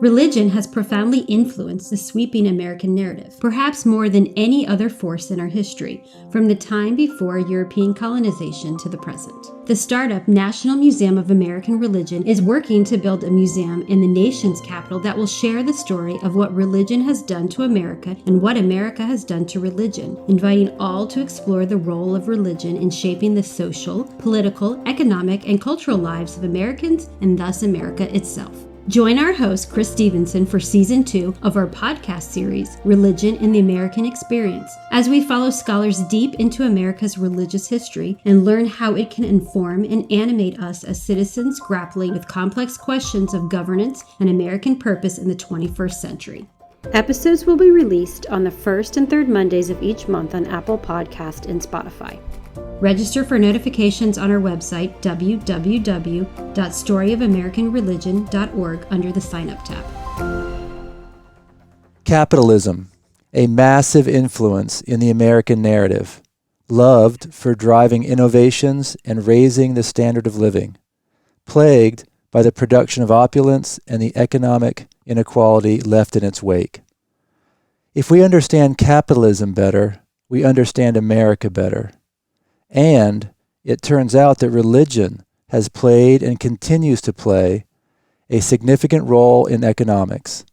Religion has profoundly influenced the sweeping American narrative, perhaps more than any other force in our history, from the time before European colonization to the present. The startup National Museum of American Religion is working to build a museum in the nation's capital that will share the story of what religion has done to America and what America has done to religion, inviting all to explore the role of religion in shaping the social, political, economic, and cultural lives of Americans and thus America itself. Join our host, Chris Stevenson, for Season 2 of our podcast series, Religion in the American Experience, as we follow scholars deep into America's religious history and learn how it can inform and animate us as citizens grappling with complex questions of governance and American purpose in the 21st century. Episodes will be released on the first and third Mondays of each month on Apple Podcast and Spotify. Register for notifications on our website, www.storyofamericanreligion.org, under the Sign Up tab. Capitalism, a massive influence in the American narrative, loved for driving innovations and raising the standard of living, plagued by the production of opulence and the economic inequality left in its wake. If we understand capitalism better, we understand America better. And it turns out that religion has played and continues to play a significant role in economics,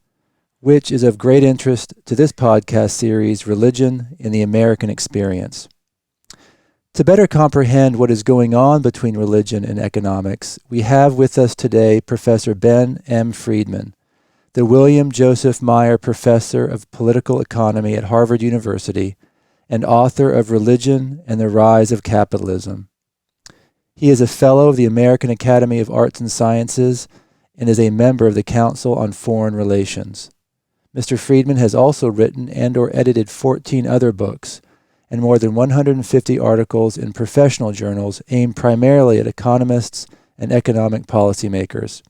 which is of great interest to this podcast series, Religion in the American Experience. To better comprehend what is going on between religion and economics, we have with us today Professor Ben M. Friedman, the William Joseph Maier Professor of Political Economy at Harvard University and author of Religion and the Rise of Capitalism. He is a fellow of the American Academy of Arts and Sciences and is a member of the Council on Foreign Relations. Mr. Friedman has also written and or edited 14 other books and more than 150 articles in professional journals aimed primarily at economists and economic policymakers.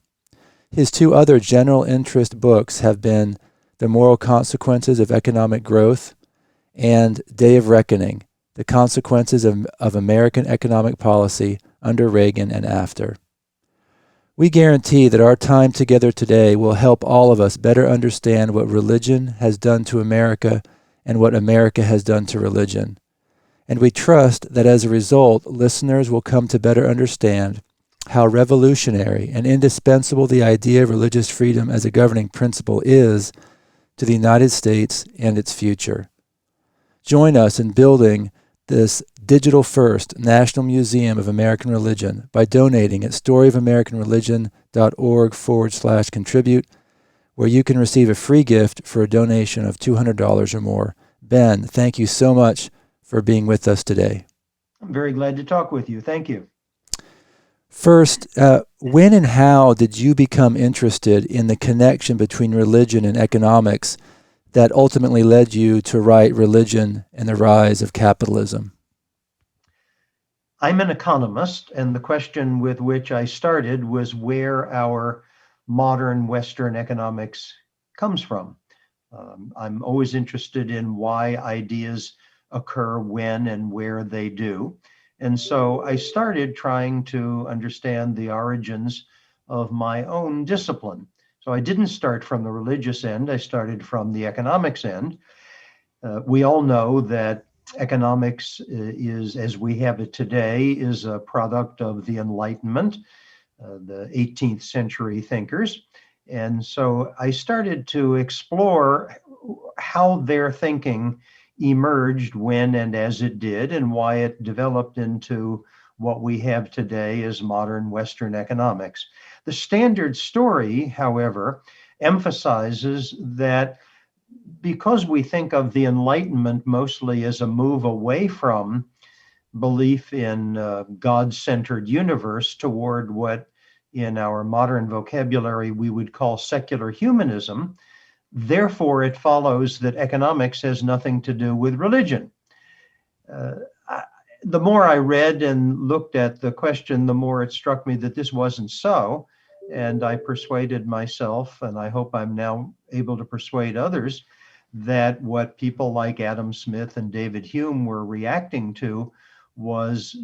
His two other general interest books have been The Moral Consequences of Economic Growth and Day of Reckoning, The Consequences of American Economic Policy under Reagan and After. We guarantee that our time together today will help all of us better understand what religion has done to America and what America has done to religion. And we trust that as a result, listeners will come to better understand how revolutionary and indispensable the idea of religious freedom as a governing principle is to the United States and its future. Join us in building this digital-first National Museum of American Religion by donating at storyofamericanreligion.org/contribute, where you can receive a free gift for a donation of $200 or more. Ben, thank you so much for being with us today. I'm very glad to talk with you. Thank you. First, when and how did you become interested in the connection between religion and economics that ultimately led you to write Religion and the Rise of Capitalism? I'm an economist, and the question with which I started was where our modern Western economics comes from. I'm always interested in why ideas occur when and where they do. And so I started trying to understand the origins of my own discipline. So I didn't start from the religious end, I started from the economics end. We all know that economics is, as we have it today, is a product of the Enlightenment, the 18th century thinkers. And so I started to explore how their thinking emerged when and as it did, and why it developed into what we have today as modern Western economics. The standard story, however, emphasizes that because we think of the Enlightenment mostly as a move away from belief in a God-centered universe toward what in our modern vocabulary we would call secular humanism, therefore it follows that economics has nothing to do with religion. The more I read and looked at the question, the more it struck me that this wasn't so. And I persuaded myself, and I hope I'm now able to persuade others, that what people like Adam Smith and David Hume were reacting to was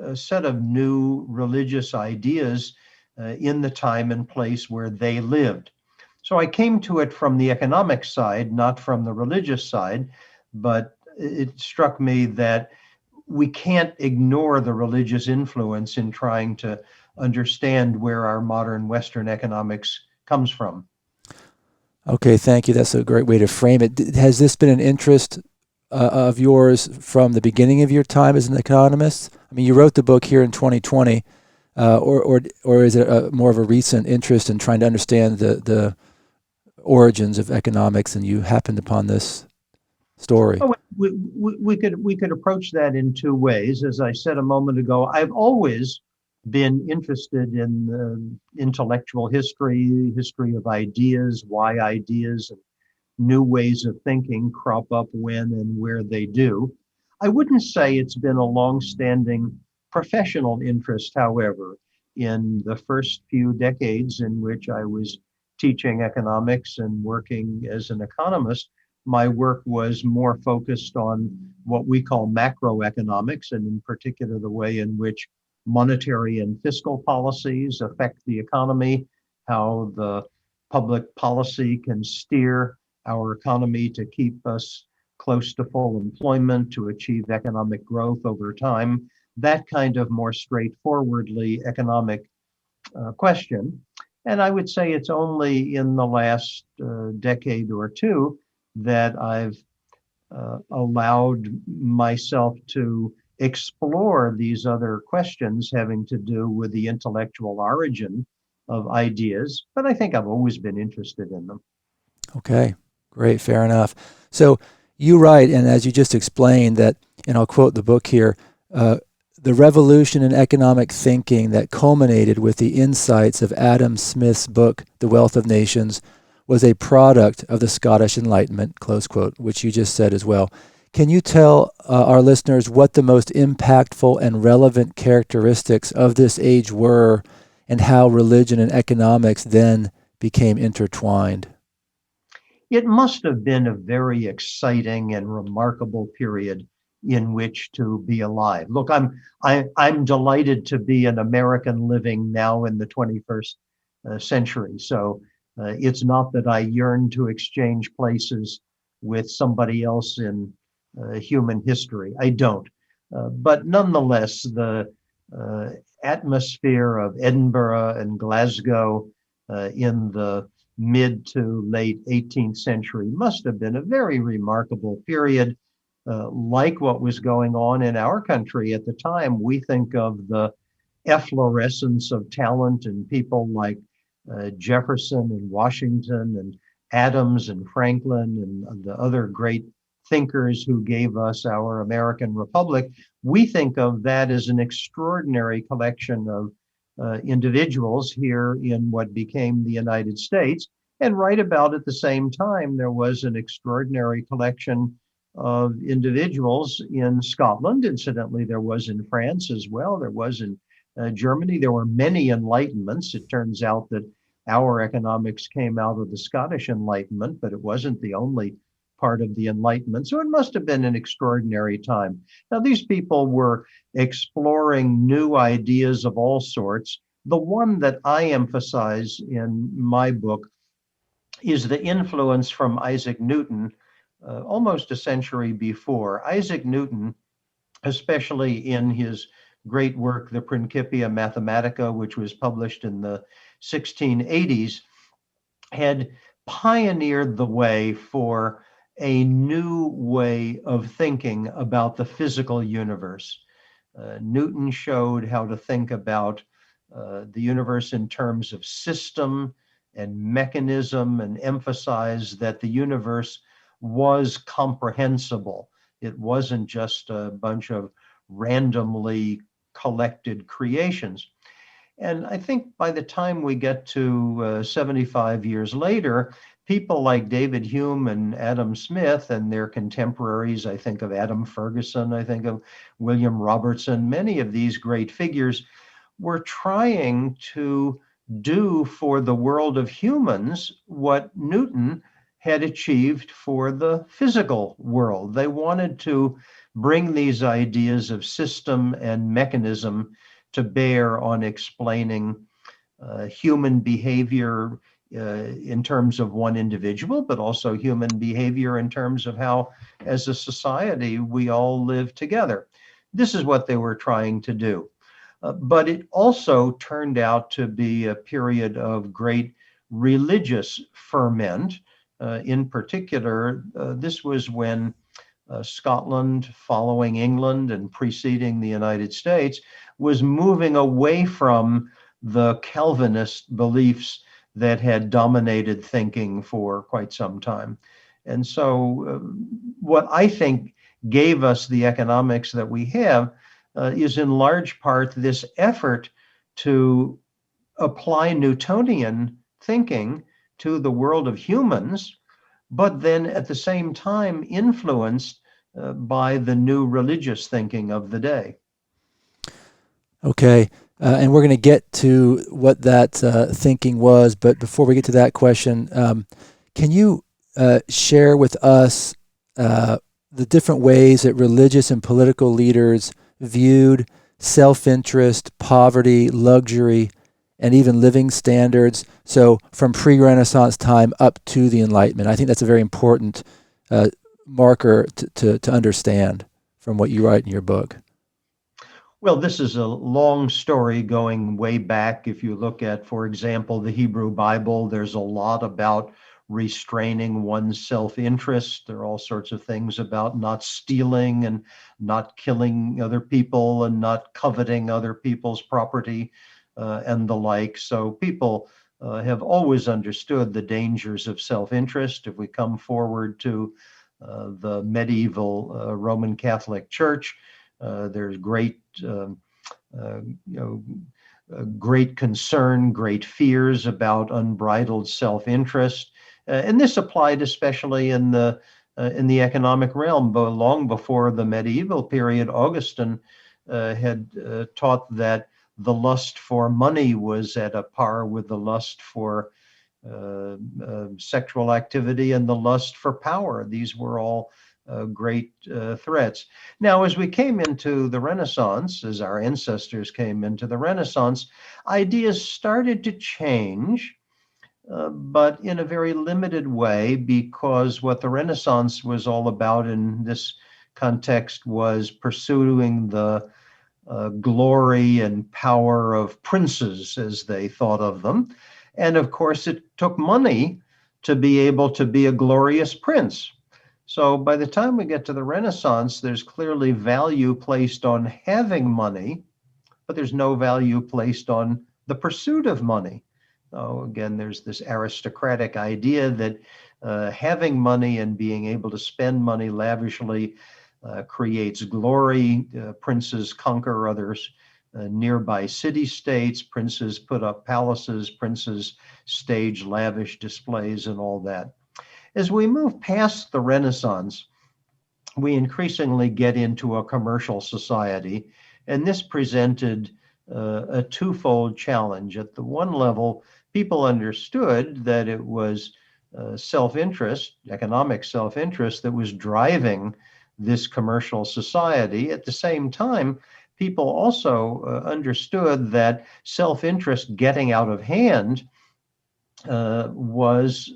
a set of new religious ideas in the time and place where they lived. So I came to it from the economic side, not from the religious side, but it struck me that we can't ignore the religious influence in trying to understand where our modern Western economics comes from. Okay, thank you. That's a great way to frame it. Has this been an interest of yours from the beginning of your time as an economist? I mean, you wrote the book here in 2020, or is it more of a recent interest in trying to understand the origins of economics, and you happened upon this story? Oh, we could approach that in two ways. As I said a moment ago, I've always been interested in intellectual history, history of ideas, why ideas and new ways of thinking crop up when and where they do. I wouldn't say it's been a long-standing professional interest, however. In the first few decades in which I was teaching economics and working as an economist, my work was more focused on what we call macroeconomics, and in particular, the way in which monetary and fiscal policies affect the economy, how the public policy can steer our economy to keep us close to full employment, to achieve economic growth over time, that kind of more straightforwardly economic question. And I would say it's only in the last decade or two that I've allowed myself to explore these other questions having to do with the intellectual origin of ideas. But I think I've always been interested in them. Okay, great, fair enough. So you write, and as you just explained, that, and I'll quote the book here, the revolution in economic thinking that culminated with the insights of Adam Smith's book, The Wealth of Nations, was a product of the Scottish Enlightenment, close quote, which you just said as well. Can you tell our listeners what the most impactful and relevant characteristics of this age were, and how religion and economics then became intertwined? It must have been a very exciting and remarkable period in which to be alive. Look, I'm delighted to be an American living now in the 21st century. So it's not that I yearn to exchange places with somebody else in human history. I don't. But nonetheless, the uh, atmosphere of Edinburgh and Glasgow in the mid to late 18th century must have been a very remarkable period. Like what was going on in our country at the time, we think of the efflorescence of talent and people like Jefferson and Washington and Adams and Franklin and the other great thinkers who gave us our American Republic. We think of that as an extraordinary collection of individuals here in what became the United States. And right about at the same time, there was an extraordinary collection of individuals in Scotland. Incidentally, there was in France as well. There was in Germany. There were many enlightenments. It turns out that our economics came out of the Scottish Enlightenment, but it wasn't the only part of the Enlightenment. So it must have been an extraordinary time. Now, these people were exploring new ideas of all sorts. The one that I emphasize in my book is the influence from Isaac Newton, almost a century before. Isaac Newton, especially in his great work, the Principia Mathematica, which was published in the 1680s, had pioneered the way for a new way of thinking about the physical universe. Newton showed how to think about the universe in terms of system and mechanism, and emphasized that the universe was comprehensible. It wasn't just a bunch of randomly collected creations. And I think by the time we get to 75 years later, people like David Hume and Adam Smith and their contemporaries, I think of Adam Ferguson, I think of William Robertson, many of these great figures were trying to do for the world of humans what Newton had achieved for the physical world. They wanted to bring these ideas of system and mechanism to bear on explaining human behavior in terms of one individual, but also human behavior in terms of how, as a society, we all live together. This is what they were trying to do. But it also turned out to be a period of great religious ferment. In particular, this was when Scotland, following England and preceding the United States, was moving away from the Calvinist beliefs that had dominated thinking for quite some time. And so, what I think gave us the economics that we have is in large part this effort to apply Newtonian thinking to the world of humans, but then at the same time influenced by the new religious thinking of the day. Okay. And we're going to get to what that thinking was. But before we get to that question, can you share with us the different ways that religious and political leaders viewed self-interest, poverty, luxury, and even living standards? So from pre-Renaissance time up to the Enlightenment. I think that's a very important marker to understand from what you write in your book. Well, this is a long story going way back. If you look at, for example, the Hebrew Bible, there's a lot about restraining one's self-interest. There are all sorts of things about not stealing and not killing other people and not coveting other people's property and the like. So people have always understood the dangers of self-interest. If we come forward to the medieval Roman Catholic Church, there's great, great concern, great fears about unbridled self-interest, and this applied especially in the economic realm. But long before the medieval period, Augustine had taught that the lust for money was at a par with the lust for sexual activity and the lust for power. These were all great threats. Now, as we came into the Renaissance, as our ancestors came into the Renaissance, ideas started to change, but in a very limited way, because what the Renaissance was all about in this context was pursuing the glory and power of princes, as they thought of them. And of course, it took money to be able to be a glorious prince. So by the time we get to the Renaissance, there's clearly value placed on having money, but there's no value placed on the pursuit of money. So again, there's this aristocratic idea that having money and being able to spend money lavishly creates glory. Princes conquer others. Nearby city-states, princes put up palaces, princes stage lavish displays and all that. As we move past the Renaissance, we increasingly get into a commercial society, and this presented a twofold challenge. At the one level, people understood that it was self-interest, economic self-interest, that was driving this commercial society. At the same time, people also understood that self-interest getting out of hand was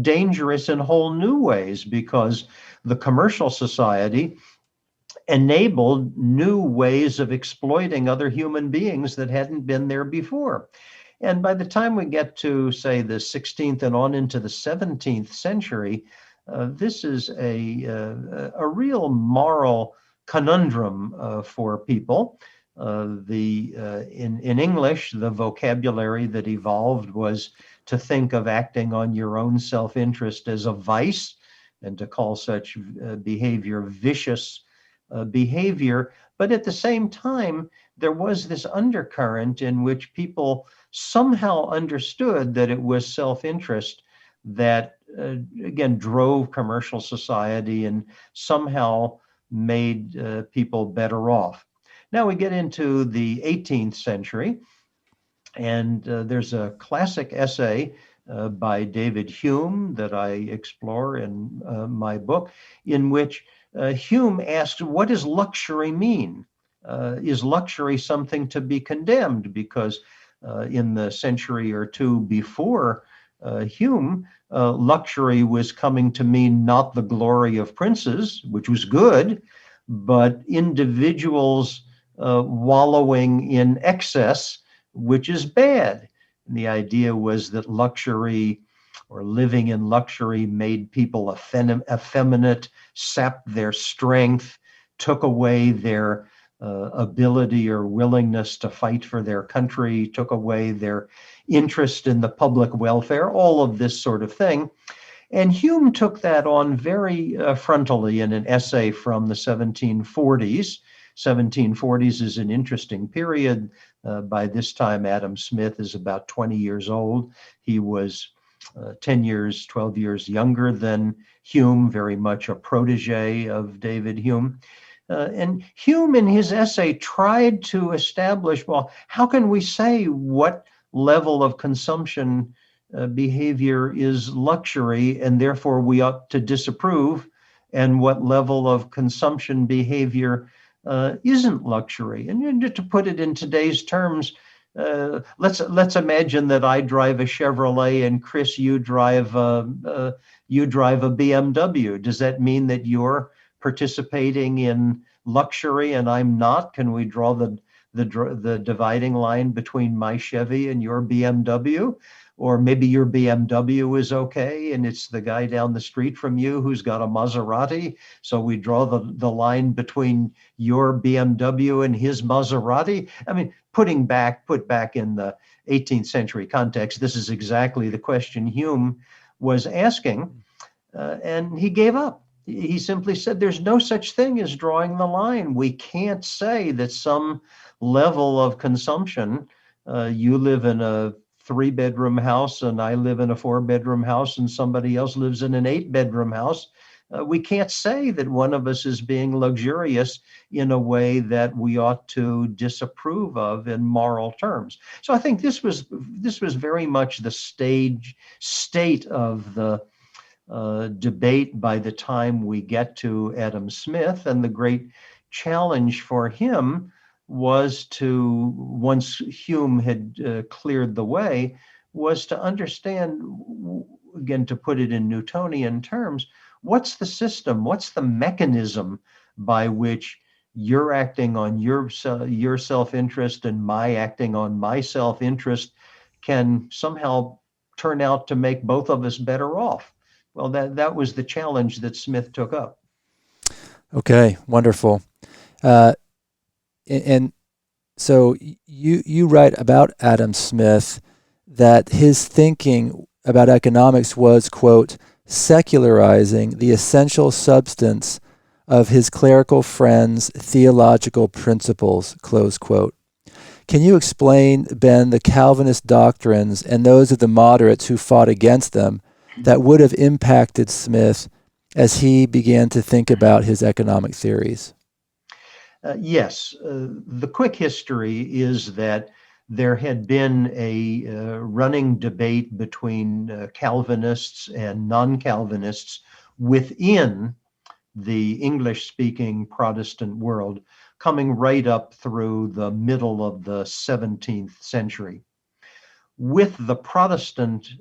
dangerous in whole new ways, because the commercial society enabled new ways of exploiting other human beings that hadn't been there before. And by the time we get to, say, the 16th and on into the 17th century, this is a real moral conundrum for people. In English, the vocabulary that evolved was to think of acting on your own self-interest as a vice, and to call such behavior vicious behavior. But at the same time, there was this undercurrent in which people somehow understood that it was self-interest that, again, drove commercial society and somehow made people better off. Now we get into the 18th century, and there's a classic essay by David Hume that I explore in my book, in which Hume asks, what does luxury mean? Is luxury something to be condemned? Because in the century or two before Hume, luxury was coming to mean not the glory of princes, which was good, but individuals wallowing in excess, which is bad. And the idea was that luxury or living in luxury made people effeminate, sapped their strength, took away their ability or willingness to fight for their country, took away their interest in the public welfare, all of this sort of thing. And Hume took that on very frontally in an essay from the 1740s. 1740s is an interesting period. By this time, Adam Smith is about 20 years old. He was 10 years, 12 years younger than Hume, very much a protege of David Hume. And Hume, in his essay, tried to establish, well, how can we say what level of consumption behavior is luxury and therefore we ought to disapprove, and what level of consumption behavior isn't luxury? And to put it in today's terms, let's imagine that I drive a Chevrolet and Chris, you drive a BMW. Does that mean that you're participating in luxury and I'm not? Can we draw the dividing line between my Chevy and your BMW? Or maybe your BMW is okay and it's the guy down the street from you who's got a Maserati. So we draw the line between your BMW and his Maserati. I mean, put back in the 18th century context, this is exactly the question Hume was asking. And he gave up. He simply said, there's no such thing as drawing the line. We can't say that some level of consumption, you live in a 3-bedroom house and I live in a 4-bedroom house and somebody else lives in an 8-bedroom house. We can't say that one of us is being luxurious in a way that we ought to disapprove of in moral terms. So I think this was very much the state of the debate by the time we get to Adam Smith. And the great challenge for him was to, once Hume had cleared the way, was to understand, again, to put it in Newtonian terms, what's the system, what's the mechanism by which you're acting on your self-interest and my acting on my self-interest can somehow turn out to make both of us better off. Well, that was the challenge that Smith took up. Okay, wonderful. And so you write about Adam Smith that his thinking about economics was, quote, secularizing the essential substance of his clerical friends' theological principles, close quote. Can you explain, Ben, the Calvinist doctrines and those of the moderates who fought against them that would have impacted Smith as he began to think about his economic theories? Yes. The quick history is that there had been a running debate between Calvinists and non-Calvinists within the English-speaking Protestant world, coming right up through the middle of the 17th century. With the Protestant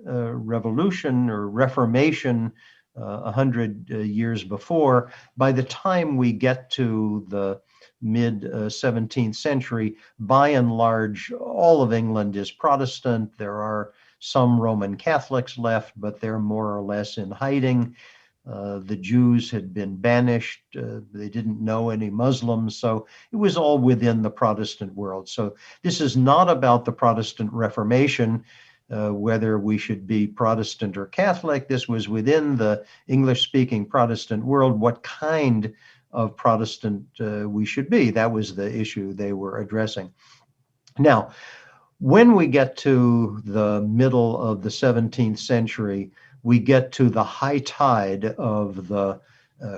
Revolution or Reformation 100 years before, by the time we get to the mid 17th century, by and large, all of England is Protestant. There are some Roman Catholics left, but they're more or less in hiding. The Jews had been banished. They didn't know any Muslims. So it was all within the Protestant world. So this is not about the Protestant Reformation, whether we should be Protestant or Catholic. This was within the English-speaking Protestant world, what kind of Protestant we should be. That was the issue they were addressing. Now, when we get to the middle of the 17th century, we get to the high tide of the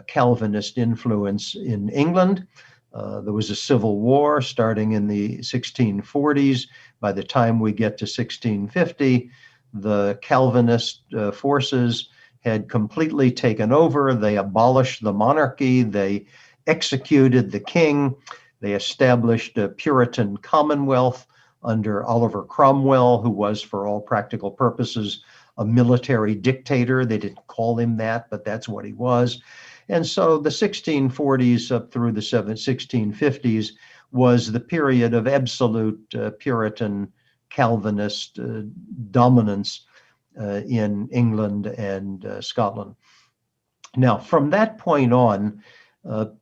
Calvinist influence in England. There was a civil war starting in the 1640s. By the time we get to 1650, the Calvinist forces had completely taken over. They abolished the monarchy. They executed the king. They established a Puritan commonwealth. under Oliver Cromwell, who was, for all practical purposes, a military dictator. They didn't call him that, but that's what he was. And so the 1640s up through the 1650s was the period of absolute Puritan Calvinist dominance in England and Scotland. Now, from that point on,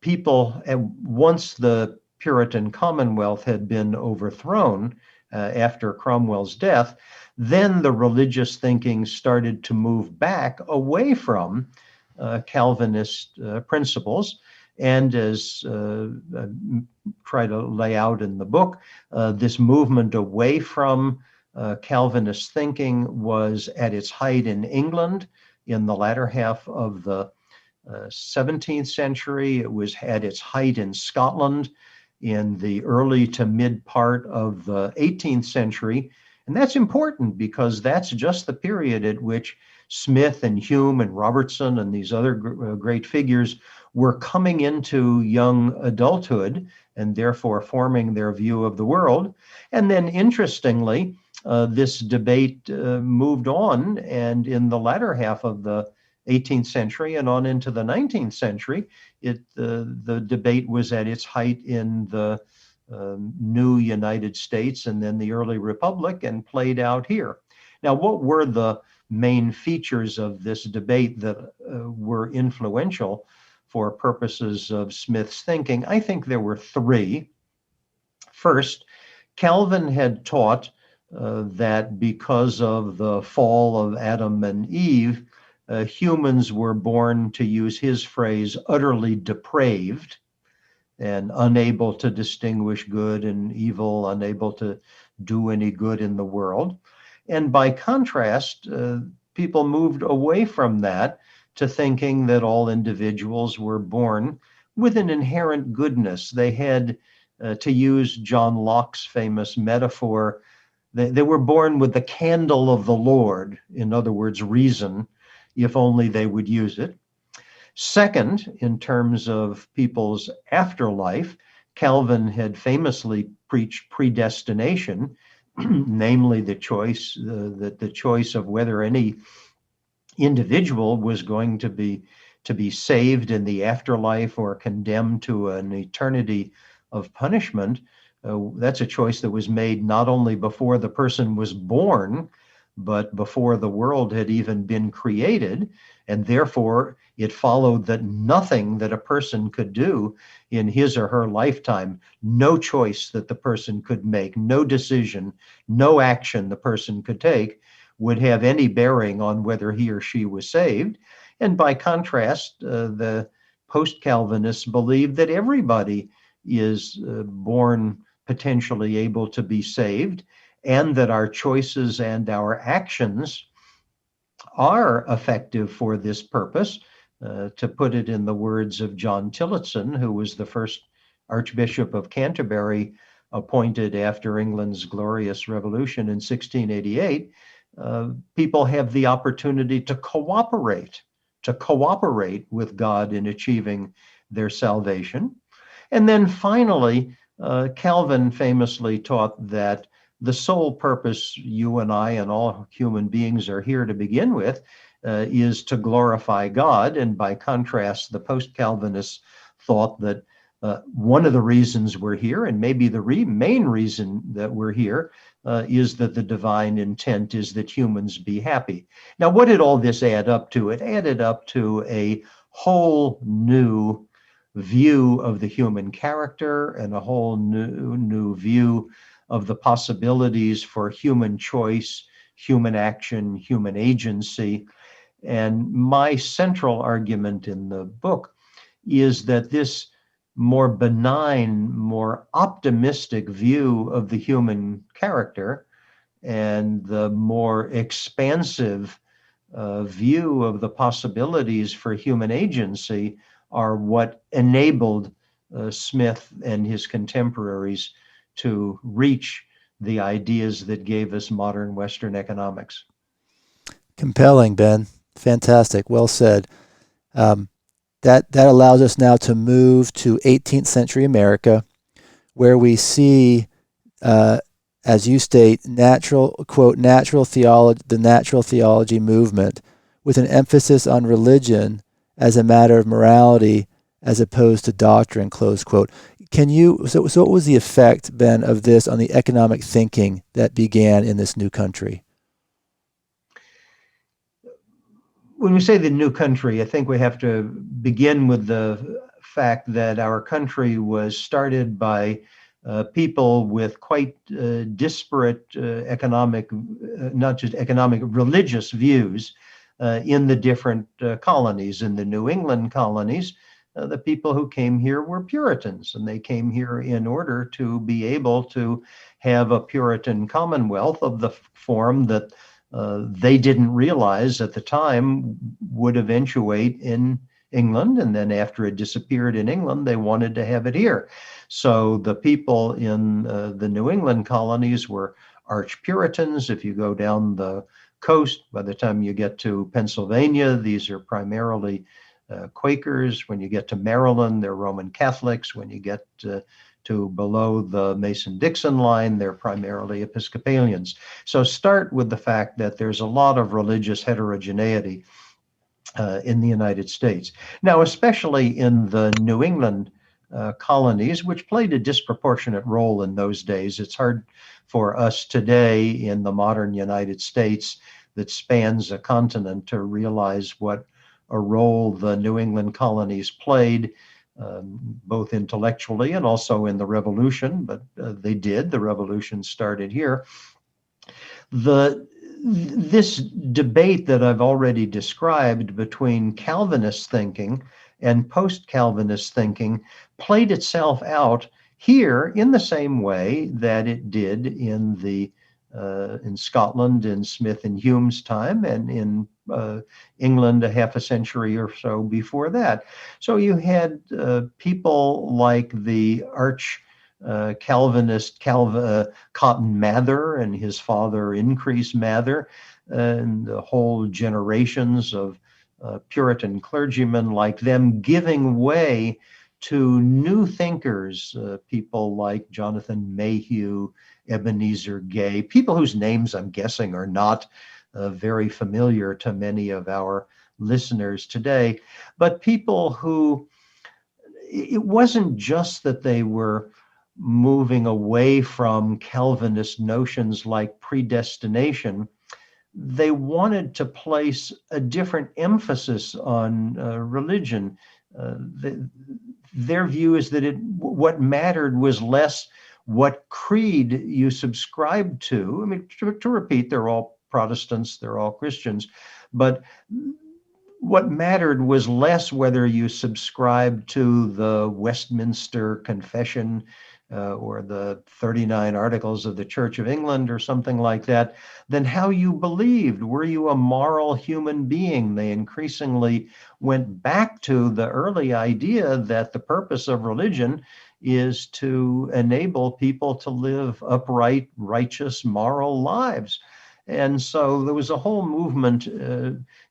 people, once the Puritan Commonwealth had been overthrown after Cromwell's death, then the religious thinking started to move back away from Calvinist principles. And as I try to lay out in the book, this movement away from Calvinist thinking was at its height in England in the latter half of the 17th century. It was at its height in Scotland in the early to mid part of the 18th century. And that's important because that's just the period at which Smith and Hume and Robertson and these other great figures were coming into young adulthood and therefore forming their view of the world. And then interestingly, this debate moved on, and in the latter half of the 18th century and on into the 19th century, the debate was at its height in the new United States and then the early Republic and played out here. Now, what were the main features of this debate that were influential for purposes of Smith's thinking? I think there were three. First, Calvin had taught that because of the fall of Adam and Eve, humans were born, to use his phrase, utterly depraved and unable to distinguish good and evil, unable to do any good in the world. And by contrast, people moved away from that to thinking that all individuals were born with an inherent goodness. They had, to use John Locke's famous metaphor, they were born with the candle of the Lord, in other words, reason, if only they would use it. Second, in terms of people's afterlife, Calvin had famously preached predestination, namely the choice of whether any individual was going to be saved in the afterlife or condemned to an eternity of punishment. That's a choice that was made not only before the person was born, but before the world had even been created. And therefore, it followed that nothing that a person could do in his or her lifetime, no choice that the person could make, no decision, no action the person could take, would have any bearing on whether he or she was saved. And by contrast, the post-Calvinists believed that everybody is born potentially able to be saved, and that our choices and our actions are effective for this purpose. To put it in the words of John Tillotson, who was the first Archbishop of Canterbury appointed after England's glorious revolution in 1688, people have the opportunity to cooperate with God in achieving their salvation. And then finally, Calvin famously taught that the sole purpose you and I and all human beings are here to begin with is to glorify God. And by contrast, the post-Calvinists thought that one of the reasons we're here, and maybe the main reason that we're here, is that the divine intent is that humans be happy. Now, what did all this add up to? It added up to a whole new view of the human character and a whole new view of the possibilities for human choice, human action, human agency. And my central argument in the book is that this more benign, more optimistic view of the human character and the more expansive view of the possibilities for human agency are what enabled Smith and his contemporaries to reach the ideas that gave us modern Western economics. Compelling, Ben. Fantastic. Well said. That allows us now to move to 18th century America, where we see as you state, natural theology, the natural theology movement, with an emphasis on religion as a matter of morality as opposed to doctrine, close quote. So what was the effect, Ben, of this on the economic thinking that began in this new country? When we say the new country, I think we have to begin with the fact that our country was started by people with quite disparate economic, not just economic, religious views in the different colonies. In the New England colonies, the people who came here were Puritans, and they came here in order to be able to have a Puritan commonwealth of the form that they didn't realize at the time would eventuate in England. And then after it disappeared in England, they wanted to have it here. So the people in the New England colonies were arch Puritans. If you go down the coast, by the time you get to Pennsylvania, these are primarily Quakers. When you get to Maryland, they're Roman Catholics. When you get to below the Mason-Dixon line, they're primarily Episcopalians. So start with the fact that there's a lot of religious heterogeneity in the United States. Now, especially in the New England colonies, which played a disproportionate role in those days. It's hard for us today in the modern United States that spans a continent to realize what a role the New England colonies played, both intellectually and also in the revolution, but they did. The revolution started here. This debate that I've already described between Calvinist thinking and post-Calvinist thinking played itself out here in the same way that it did in Scotland in Smith and Hume's time, and in England a half a century or so before that. So you had people like the arch Calvinist Cotton Mather and his father Increase Mather, and the whole generations of Puritan clergymen like them giving way to new thinkers, people like Jonathan Mayhew, Ebenezer Gay, people whose names I'm guessing are not very familiar to many of our listeners today, but people who, it wasn't just that they were moving away from Calvinist notions like predestination. They wanted to place a different emphasis on religion. Their view is that what mattered was less what creed you subscribed to. I mean, to repeat, they're all Protestants, they're all Christians, but what mattered was less whether you subscribed to the Westminster Confession or the 39 Articles of the Church of England or something like that, than how you believed. Were you a moral human being? They increasingly went back to the early idea that the purpose of religion is to enable people to live upright, righteous, moral lives. And so there was a whole movement,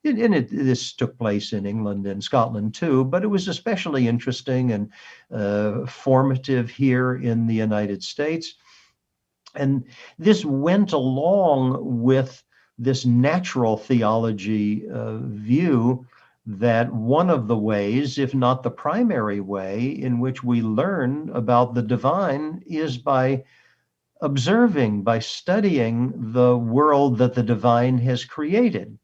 this took place in England and Scotland too, but it was especially interesting and formative here in the United States. And this went along with this natural theology view that one of the ways, if not the primary way, in which we learn about the divine is by observing, by studying the world that the divine has created.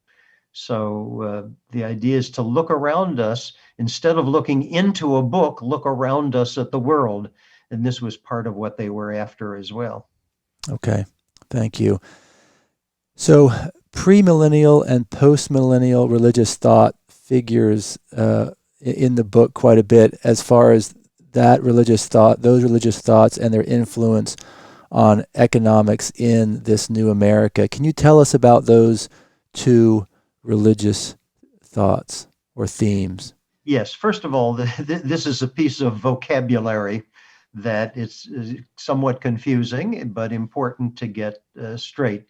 So the idea is to look around us, instead of looking into a book, look around us at the world. And this was part of what they were after as well. Okay, thank you. So premillennial and postmillennial religious thought figures in the book quite a bit as far as that religious thought, those religious thoughts and their influence on economics in this new America. Can you tell us about those two religious thoughts or themes? Yes, first of all, this is a piece of vocabulary that it's somewhat confusing, but important to get straight.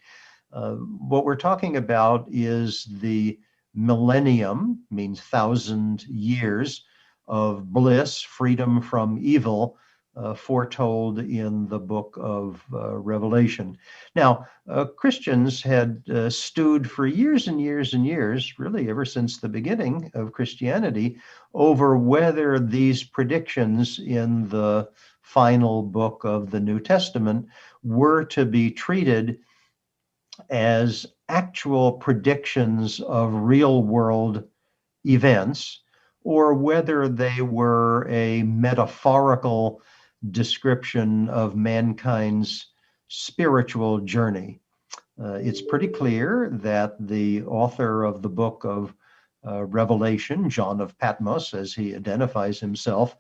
What we're talking about is the millennium, means 1,000 years of bliss, freedom from evil, foretold in the book of Revelation. Now, Christians had stewed for years and years and years, really ever since the beginning of Christianity, over whether these predictions in the final book of the New Testament were to be treated as actual predictions of real world events, or whether they were a metaphorical description of mankind's spiritual journey. It's pretty clear that the author of the book of Revelation, John of Patmos, as he identifies himself,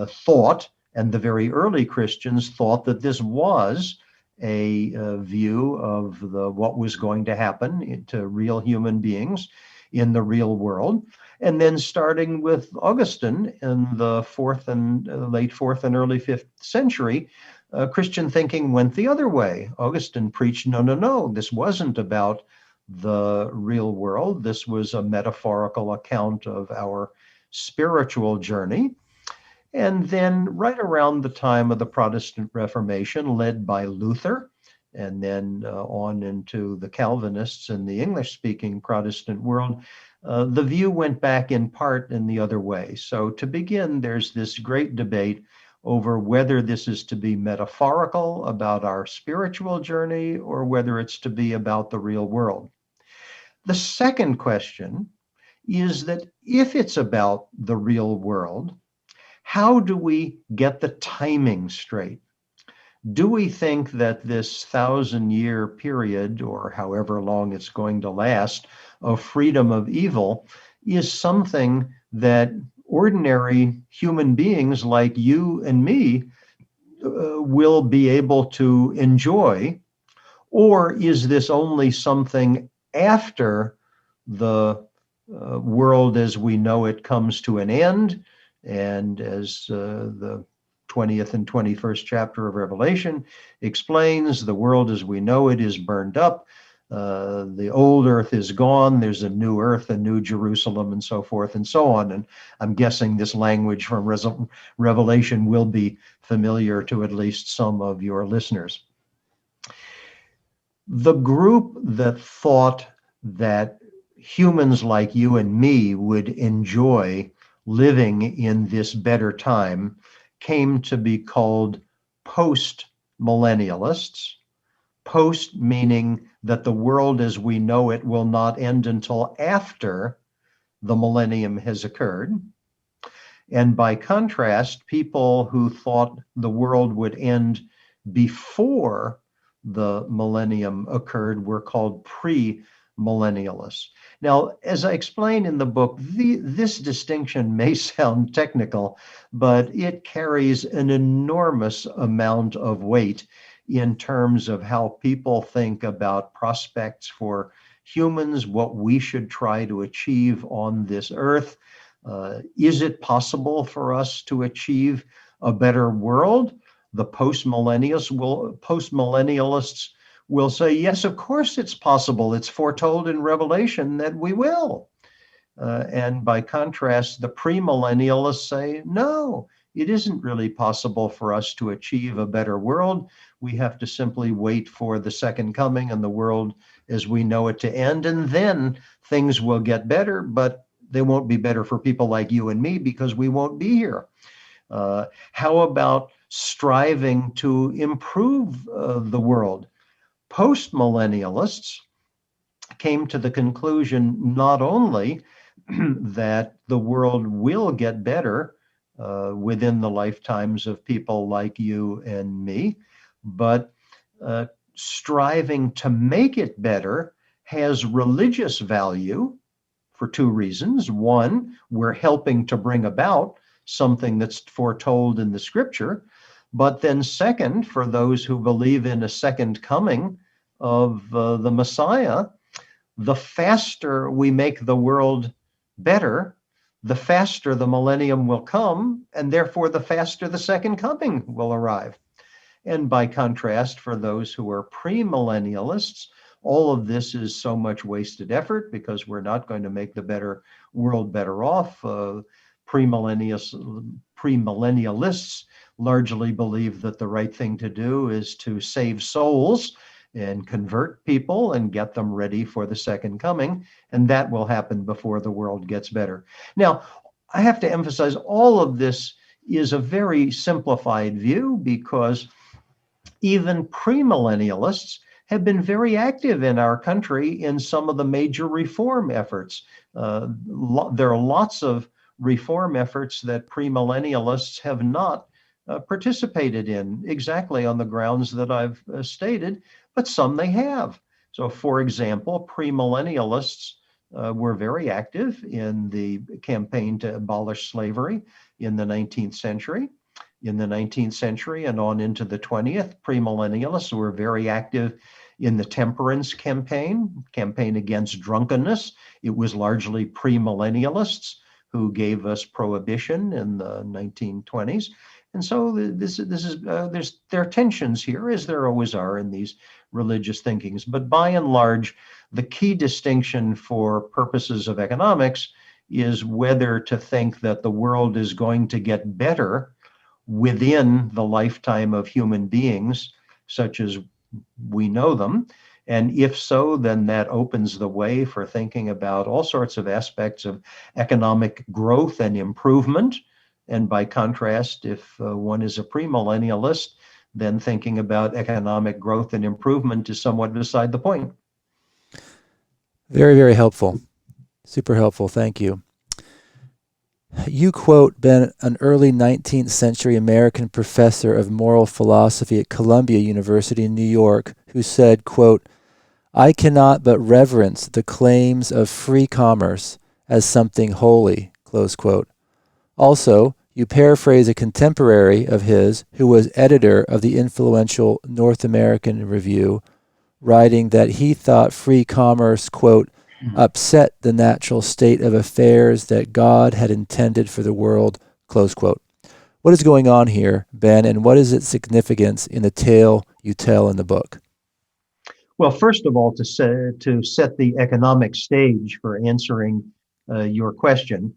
thought, and the very early Christians thought, that this was a view of what was going to happen to real human beings in the real world. And then starting with Augustine in the late fourth and early fifth century, Christian thinking went the other way. Augustine preached, no, this wasn't about the real world. This was a metaphorical account of our spiritual journey. And then right around the time of the Protestant Reformation, led by Luther, and then on into the Calvinists in the English-speaking Protestant world, the view went back in part in the other way. So to begin, there's this great debate over whether this is to be metaphorical about our spiritual journey or whether it's to be about the real world. The second question is that if it's about the real world, how do we get the timing straight? Do we think that this 1,000-year period, or however long it's going to last, of freedom of evil is something that ordinary human beings like you and me will be able to enjoy? Or is this only something after the world as we know it comes to an end, and as the 20th and 21st chapter of Revelation explains, the world as we know it is burned up. The old earth is gone. There's a new earth, a new Jerusalem, and so forth and so on. And I'm guessing this language from Revelation will be familiar to at least some of your listeners. The group that thought that humans like you and me would enjoy living in this better time came to be called post-millennialists. Post meaning that the world as we know it will not end until after the millennium has occurred. And by contrast, people who thought the world would end before the millennium occurred were called pre-millennialists. Now, as I explain in the book, this distinction may sound technical, but it carries an enormous amount of weight in terms of how people think about prospects for humans, what we should try to achieve on this earth. Is it possible for us to achieve a better world? The post-millennialists will say, yes, of course it's possible. It's foretold in Revelation that we will. And by contrast, the premillennialists say, no, it isn't really possible for us to achieve a better world. We have to simply wait for the second coming and the world as we know it to end, and then things will get better, but they won't be better for people like you and me because we won't be here. How about striving to improve the world? Post-millennialists came to the conclusion not only that the world will get better within the lifetimes of people like you and me, but striving to make it better has religious value for two reasons. One, we're helping to bring about something that's foretold in the scripture. But then second, for those who believe in a second coming of the Messiah, the faster we make the world better, the faster the millennium will come, and therefore the faster the second coming will arrive. And by contrast, for those who are premillennialists, all of this is so much wasted effort because we're not going to make the better world better off. premillennialists largely believe that the right thing to do is to save souls and convert people and get them ready for the second coming, and that will happen before the world gets better. Now, I have to emphasize all of this is a very simplified view, because even premillennialists have been very active in our country in some of the major reform efforts. There are lots of reform efforts that premillennialists have not participated in, exactly on the grounds that I've stated, but some they have. So, for example, premillennialists were very active in the campaign to abolish slavery in the 19th century. In the 19th century and on into the 20th, premillennialists were very active in the temperance campaign against drunkenness. It was largely premillennialists who gave us prohibition in the 1920s. And so there are tensions here, as there always are in these religious thinkings. But by and large, the key distinction for purposes of economics is whether to think that the world is going to get better within the lifetime of human beings, such as we know them. And if so, then that opens the way for thinking about all sorts of aspects of economic growth and improvement. And by contrast, if one is a premillennialist, then thinking about economic growth and improvement is somewhat beside the point. Very, very helpful. Super helpful. Thank you. You quote, Ben, an early 19th century American professor of moral philosophy at Columbia University in New York, who said, quote, "I cannot but reverence the claims of free commerce as something holy," close quote. Also, you paraphrase a contemporary of his who was editor of the influential North American Review, writing that he thought free commerce, quote, "upset the natural state of affairs that God had intended for the world," close quote. What is going on here, Ben, and what is its significance in the tale you tell in the book? Well, first of all, to set the economic stage for answering your question,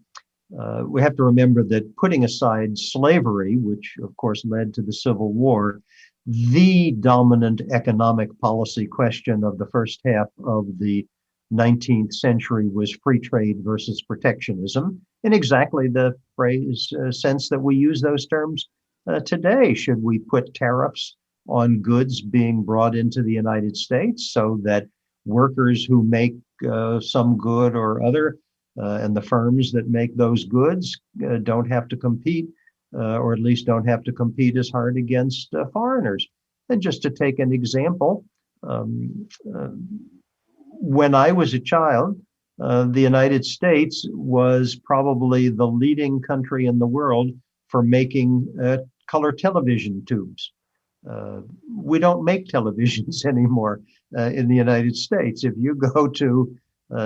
we have to remember that, putting aside slavery, which of course led to the Civil War, the dominant economic policy question of the first half of the 19th century was free trade versus protectionism, in exactly the sense that we use those terms today. Should we put tariffs on goods being brought into the United States so that workers who make some good or other and the firms that make those goods don't have to compete, or at least don't have to compete as hard against foreigners? And just to take an example, when I was a child, the United States was probably the leading country in the world for making color television tubes. We don't make televisions anymore in the United States. If you go to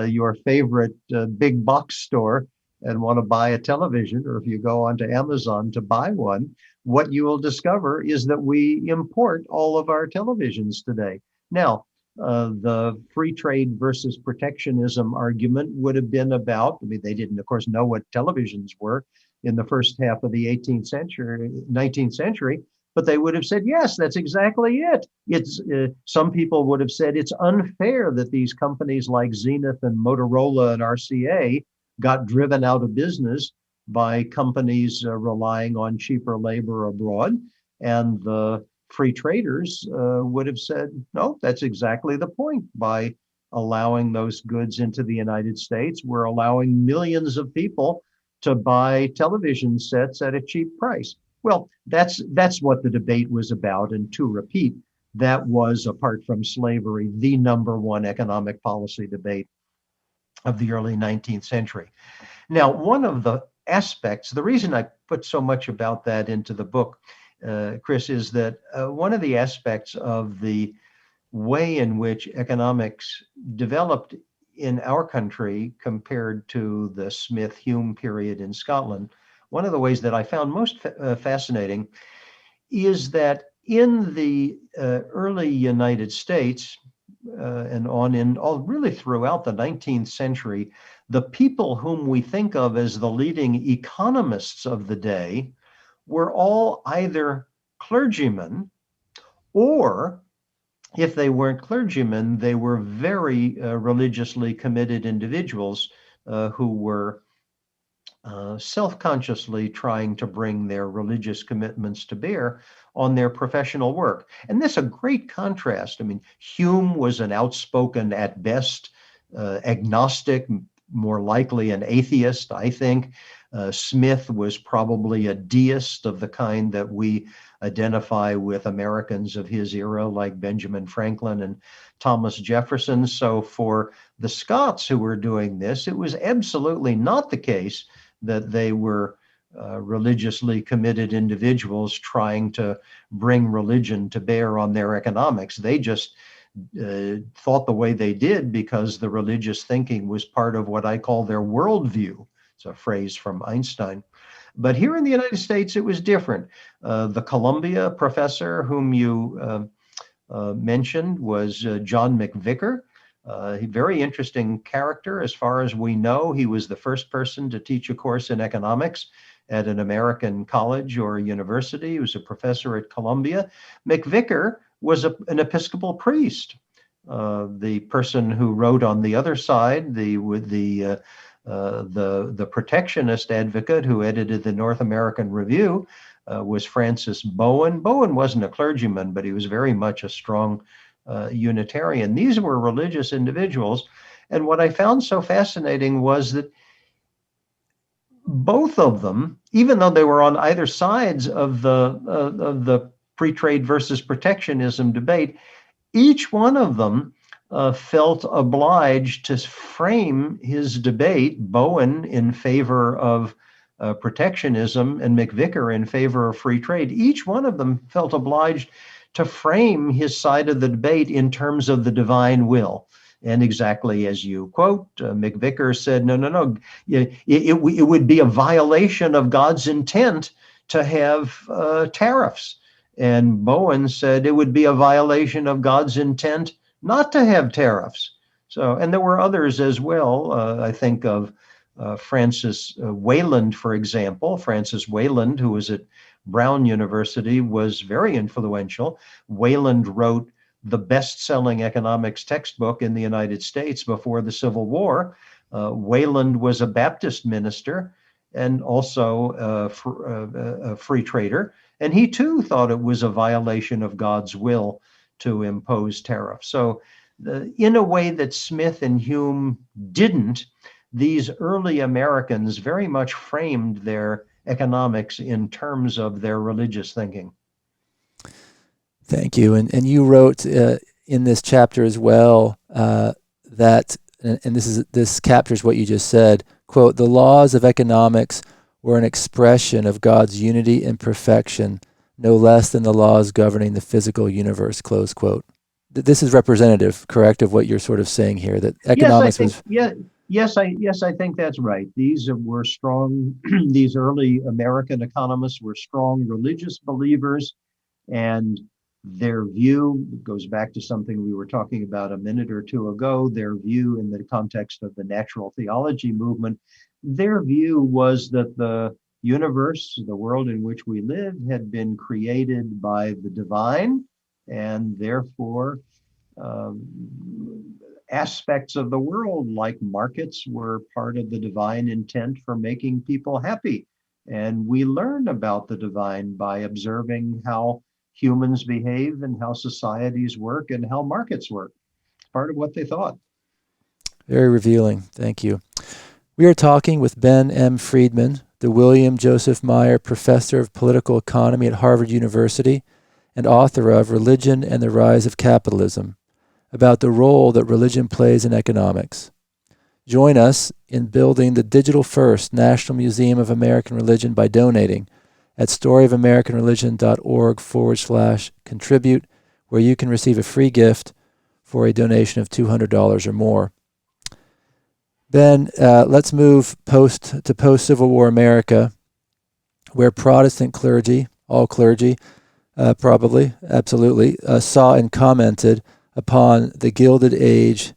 your favorite big box store and want to buy a television, or if you go onto Amazon to buy one, what you will discover is that we import all of our televisions today. Now, the free trade versus protectionism argument would have been about, I mean, they didn't, of course, know what televisions were in the first half of the 19th century, but they would have said, yes, that's exactly it. It's some people would have said it's unfair that these companies like Zenith and Motorola and RCA got driven out of business by companies relying on cheaper labor abroad. And the free traders would have said, no, that's exactly the point. By allowing those goods into the United States, we're allowing millions of people to buy television sets at a cheap price. Well, that's what the debate was about. And to repeat, that was, apart from slavery, the number one economic policy debate of the early 19th century. Now, one of the aspects, the reason I put so much about that into the book, Chris, is that one of the aspects of the way in which economics developed in our country compared to the Smith-Hume period in Scotland, one of the ways that I found most fascinating is that in the early United States, and on in all really throughout the 19th century, the people whom we think of as the leading economists of the day were all either clergymen, or if they weren't clergymen, they were very religiously committed individuals who were self-consciously trying to bring their religious commitments to bear on their professional work. And this is a great contrast. I mean, Hume was an outspoken, at best, agnostic, more likely an atheist, I think. Smith was probably a deist of the kind that we identify with Americans of his era, like Benjamin Franklin and Thomas Jefferson. So for the Scots who were doing this, it was absolutely not the case that they were religiously committed individuals trying to bring religion to bear on their economics. They just thought the way they did because the religious thinking was part of what I call their worldview. It's a phrase from Einstein. But here in the United States, it was different. The Columbia professor whom you mentioned was John McVicker. A very interesting character. As far as we know, he was the first person to teach a course in economics at an American college or university. He was a professor at Columbia. McVicker was an Episcopal priest. The person who wrote on the other side, the protectionist advocate who edited the North American Review, was Francis Bowen. Bowen wasn't a clergyman, but he was very much a strong Unitarian. These were religious individuals. And what I found so fascinating was that both of them, even though they were on either sides of the free trade versus protectionism debate, each one of them felt obliged to frame his debate, Bowen in favor of protectionism and McVicker in favor of free trade. Each one of them felt obliged to frame his side of the debate in terms of the divine will. And exactly as you quote, McVicker said, no, it would be a violation of God's intent to have tariffs. And Bowen said it would be a violation of God's intent not to have tariffs. So, and there were others as well. I think of Francis Wayland, for example. Francis Wayland, who was at Brown University, was very influential. Wayland wrote the best-selling economics textbook in the United States before the Civil War. Wayland was a Baptist minister and also a free trader. And he too thought it was a violation of God's will to impose tariffs. So in a way that Smith and Hume didn't, these early Americans very much framed their economics in terms of their religious thinking. Thank you. And you wrote in this chapter as well that, and this captures what you just said, quote, "The laws of economics were an expression of God's unity and perfection, no less than the laws governing the physical universe," close quote. This is representative, correct, of what you're sort of saying here, that economics Yes, I think that's right. These were strong, these early American economists were strong religious believers, and their view goes back to something we were talking about a minute or two ago, their view in the context of the natural theology movement. Their view was that the universe, the world in which we live, had been created by the divine, and therefore aspects of the world, like markets, were part of the divine intent for making people happy. And we learn about the divine by observing how humans behave and how societies work and how markets work. It's part of what they thought. Very revealing. Thank you. We are talking with Ben M. Friedman, the William Joseph Maier Professor of Political Economy at Harvard University and author of Religion and the Rise of Capitalism, about the role that religion plays in economics. Join us in building the digital-first National Museum of American Religion by donating at storyofamericanreligion.org/contribute, where you can receive a free gift for a donation of $200 or more. Ben, let's move to post-Civil War America, where Protestant clergy, all clergy, probably, absolutely, saw and commented upon the Gilded Age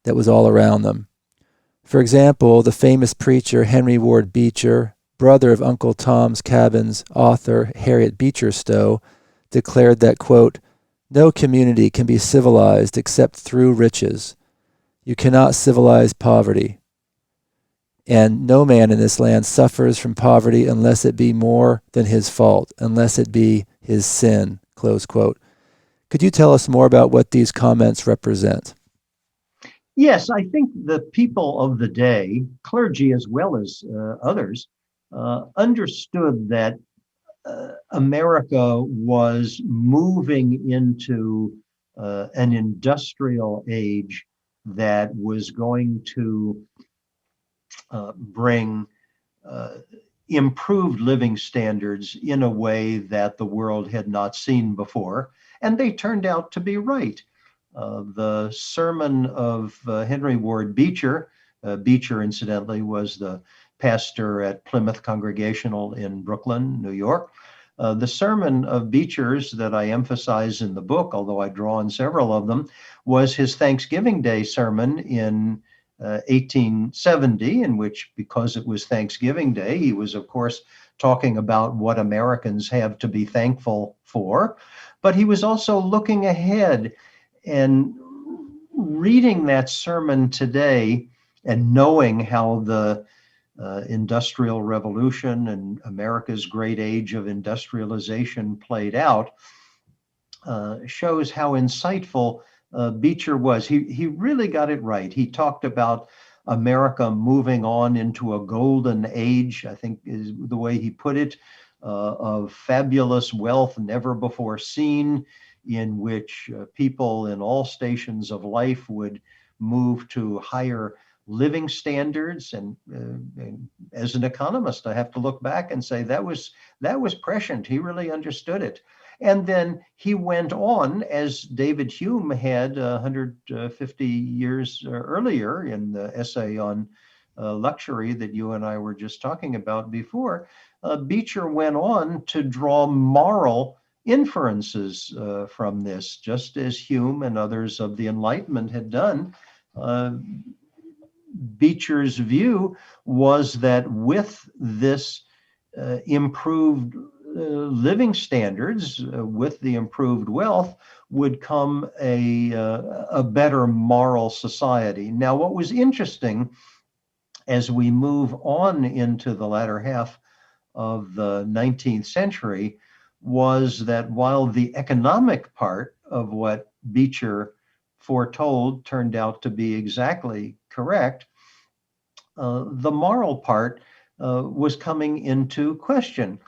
that was all around them. For example, the famous preacher Henry Ward Beecher, brother of Uncle Tom's Cabin's author Harriet Beecher Stowe, declared that, quote, "No community can be civilized except through riches. You cannot civilize poverty. And no man in this land suffers from poverty unless it be more than his fault, unless it be his sin," close quote. Could you tell us more about what these comments represent? Yes, I think the people of the day, clergy as well as others, understood that America was moving into an industrial age that was going to bring uh, improved living standards in a way that the world had not seen before. And they turned out to be right. The sermon of Henry Ward Beecher, Beecher, incidentally, was the pastor at Plymouth Congregational in Brooklyn, New York. The sermon of Beecher's that I emphasize in the book, although I draw on several of them, was his Thanksgiving Day sermon in 1870, in which, because it was Thanksgiving Day, he was, of course, talking about what Americans have to be thankful for. But he was also looking ahead, and reading that sermon today and knowing how the Industrial Revolution and America's great age of industrialization played out shows how insightful Beecher was. He really got it right. He talked about America moving on into a golden age, I think is the way he put it, of fabulous wealth never before seen, in which people in all stations of life would move to higher living standards. And as an economist, I have to look back and say that was prescient. He really understood it. And then he went on, as David Hume had 150 years earlier in the essay on luxury that you and I were just talking about before. Beecher went on to draw moral inferences from this, just as Hume and others of the Enlightenment had done. Beecher's view was that with this improved living standards, with the improved wealth, would come a better moral society. Now, what was interesting as we move on into the latter half of the 19th century was that while the economic part of what Beecher foretold turned out to be exactly correct, the moral part was coming into question.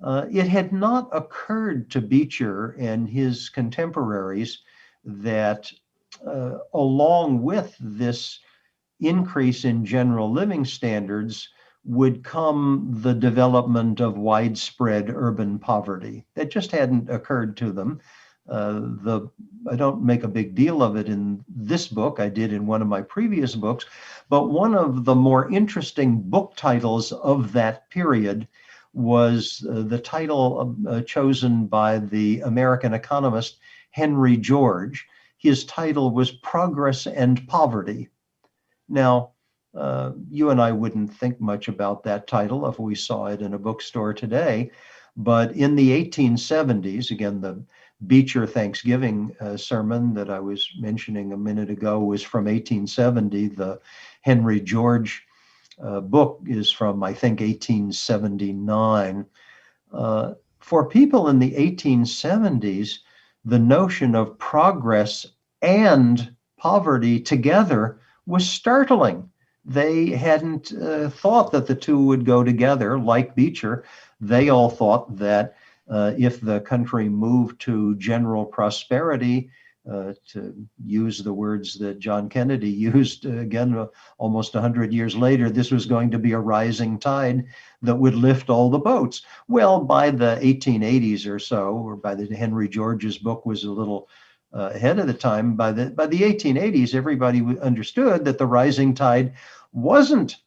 It had not occurred to Beecher and his contemporaries that along with this increase in general living standards would come the development of widespread urban poverty. That just hadn't occurred to them. I don't make a big deal of it in this book. I did in one of my previous books, but one of the more interesting book titles of that period was the title chosen by the American economist Henry George. His title was Progress and Poverty. Now, you and I wouldn't think much about that title if we saw it in a bookstore today, but in the 1870s, again, the Beecher Thanksgiving sermon that I was mentioning a minute ago was from 1870. The Henry George book is from, I think, 1879. For people in the 1870s, the notion of progress and poverty together was startling. They hadn't thought that the two would go together. Like Beecher, they all thought that if the country moved to general prosperity, to use the words that John Kennedy used again almost 100 years later, this was going to be a rising tide that would lift all the boats. Well, by the 1880s or so, or by the Henry George's book was a little ahead of the time, by the 1880s, everybody understood that the rising tide wasn't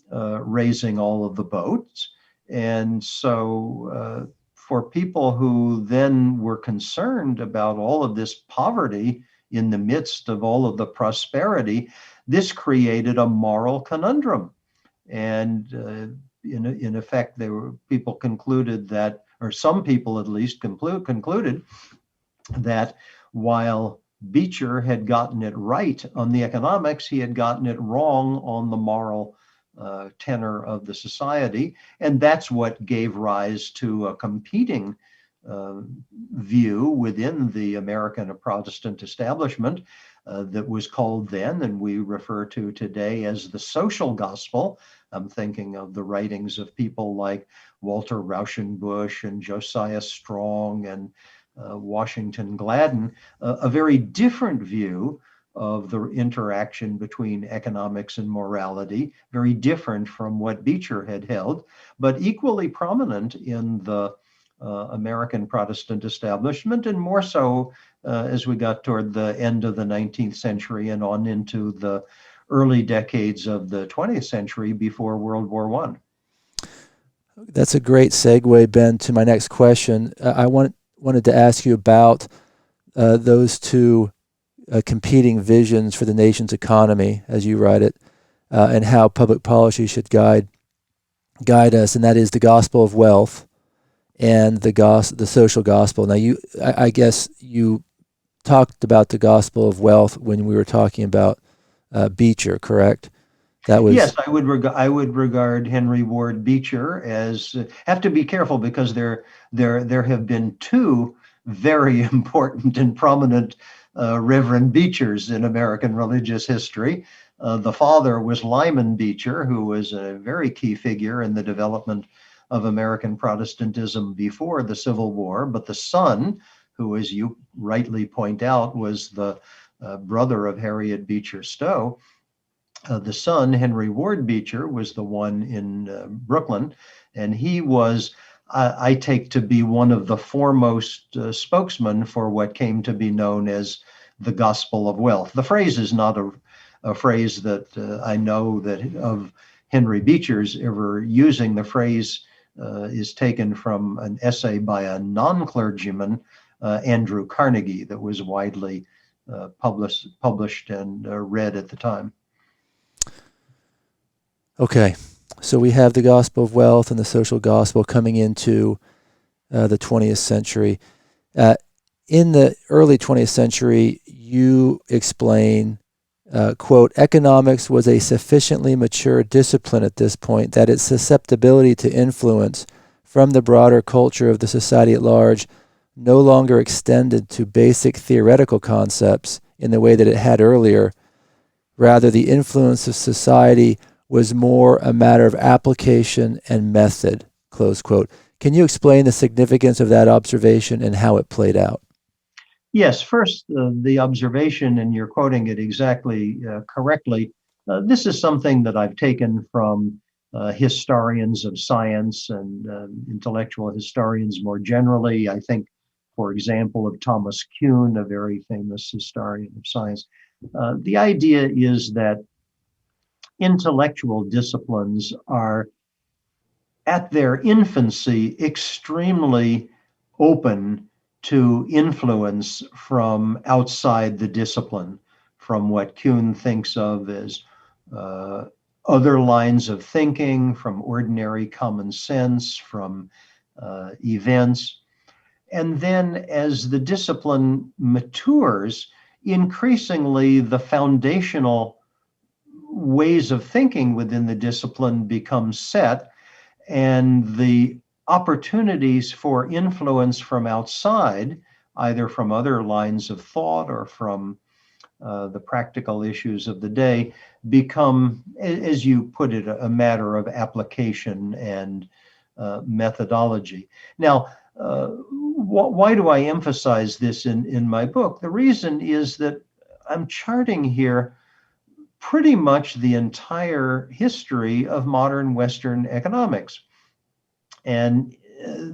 raising all of the boats. And so for people who then were concerned about all of this poverty in the midst of all of the prosperity, this created a moral conundrum. And in effect, people concluded that, or some people at least concluded that while Beecher had gotten it right on the economics, he had gotten it wrong on the moral tenor of the society. And that's what gave rise to a competing view within the American Protestant establishment that was called then, and we refer to today, as the social gospel. I'm thinking of the writings of people like Walter Rauschenbusch and Josiah Strong and Washington Gladden, a very different view of the interaction between economics and morality, very different from what Beecher had held, but equally prominent in the American Protestant establishment, and more so as we got toward the end of the 19th century and on into the early decades of the 20th century before World War I. That's a great segue, Ben, to my next question. I wanted to ask you about those two competing visions for the nation's economy, as you write it, and how public policy should guide us, and that is the gospel of wealth and the social gospel. Now, I guess you talked about the gospel of wealth when we were talking about Beecher, correct? That was Yes, I would regard Henry Ward Beecher as have to be careful because there have been two very important and prominent Reverend Beechers in American religious history. The father was Lyman Beecher, who was a very key figure in the development of American Protestantism before the Civil War, but the son, who, as you rightly point out, was the brother of Harriet Beecher Stowe. The son, Henry Ward Beecher, was the one in Brooklyn, and he was, I take to be one of the foremost spokesmen for what came to be known as the gospel of wealth. The phrase is not a phrase that I know that of Henry Beecher's ever using. The phrase is taken from an essay by a non-clergyman, Andrew Carnegie, that was widely published and read at the time. Okay, so we have the gospel of wealth and the social gospel coming into the 20th century. In the early 20th century, you explain, quote, economics was a sufficiently mature discipline at this point that its susceptibility to influence from the broader culture of the society at large no longer extended to basic theoretical concepts in the way that it had earlier. Rather, the influence of society was more a matter of application and method, close quote. Can you explain the significance of that observation and how it played out? Yes, first, the observation, and you're quoting it exactly correctly. This is something that I've taken from historians of science and intellectual historians more generally. I think, for example, of Thomas Kuhn, a very famous historian of science. The idea is that intellectual disciplines are at their infancy extremely open to influence from outside the discipline, from what Kuhn thinks of as other lines of thinking, from ordinary common sense, from events. And then as the discipline matures, increasingly the foundational ways of thinking within the discipline become set, and the opportunities for influence from outside, either from other lines of thought or from the practical issues of the day, become, as you put it, a matter of application and methodology. Now, why do I emphasize this in my book? The reason is that I'm charting here pretty much the entire history of modern Western economics. And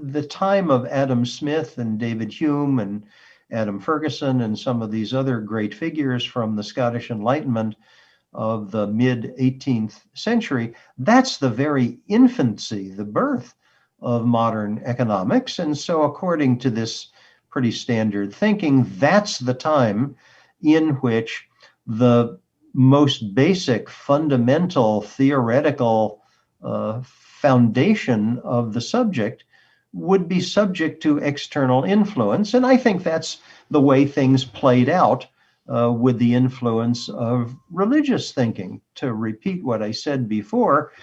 the time of Adam Smith and David Hume and Adam Ferguson and some of these other great figures from the Scottish Enlightenment of the mid 18th century, that's the very infancy, the birth of modern economics. And so according to this pretty standard thinking, that's the time in which the most basic, fundamental, theoretical foundation of the subject would be subject to external influence. And I think that's the way things played out with the influence of religious thinking. To repeat what I said before,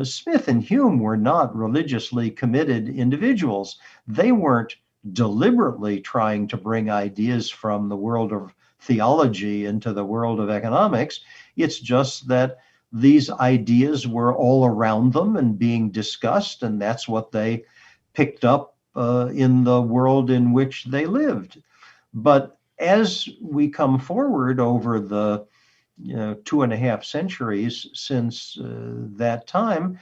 Smith and Hume were not religiously committed individuals. They weren't deliberately trying to bring ideas from the world of theology into the world of economics. It's just that these ideas were all around them and being discussed, and that's what they picked up in the world in which they lived. But as we come forward over the 2.5 centuries since that time,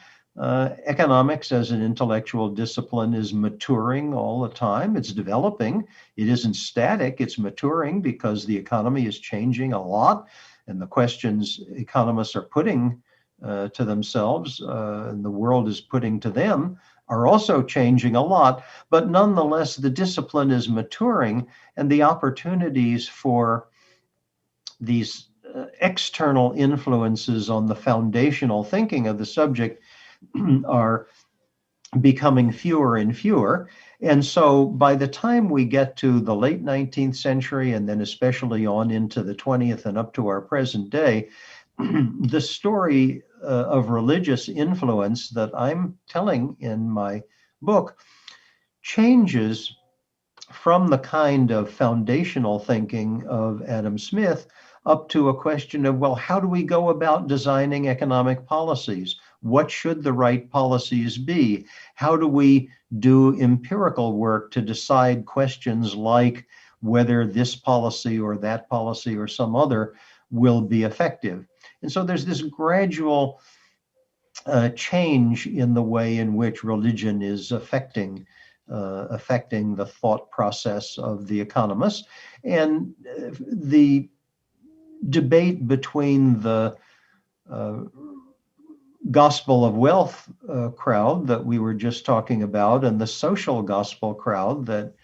economics as an intellectual discipline is maturing all the time. It's developing. It isn't static. It's maturing because the economy is changing a lot, and the questions economists are putting to themselves and the world is putting to them are also changing a lot. But nonetheless, the discipline is maturing, and the opportunities for these external influences on the foundational thinking of the subject are becoming fewer and fewer. And so by the time we get to the late 19th century, and then especially on into the 20th and up to our present day, the story of religious influence that I'm telling in my book changes from the kind of foundational thinking of Adam Smith up to a question of, well, how do we go about designing economic policies? What should the right policies be? How do we do empirical work to decide questions like whether this policy or that policy or some other will be effective? And so there's this gradual change in the way in which religion is affecting the thought process of the economists. And the debate between the gospel of wealth crowd that we were just talking about and the social gospel crowd that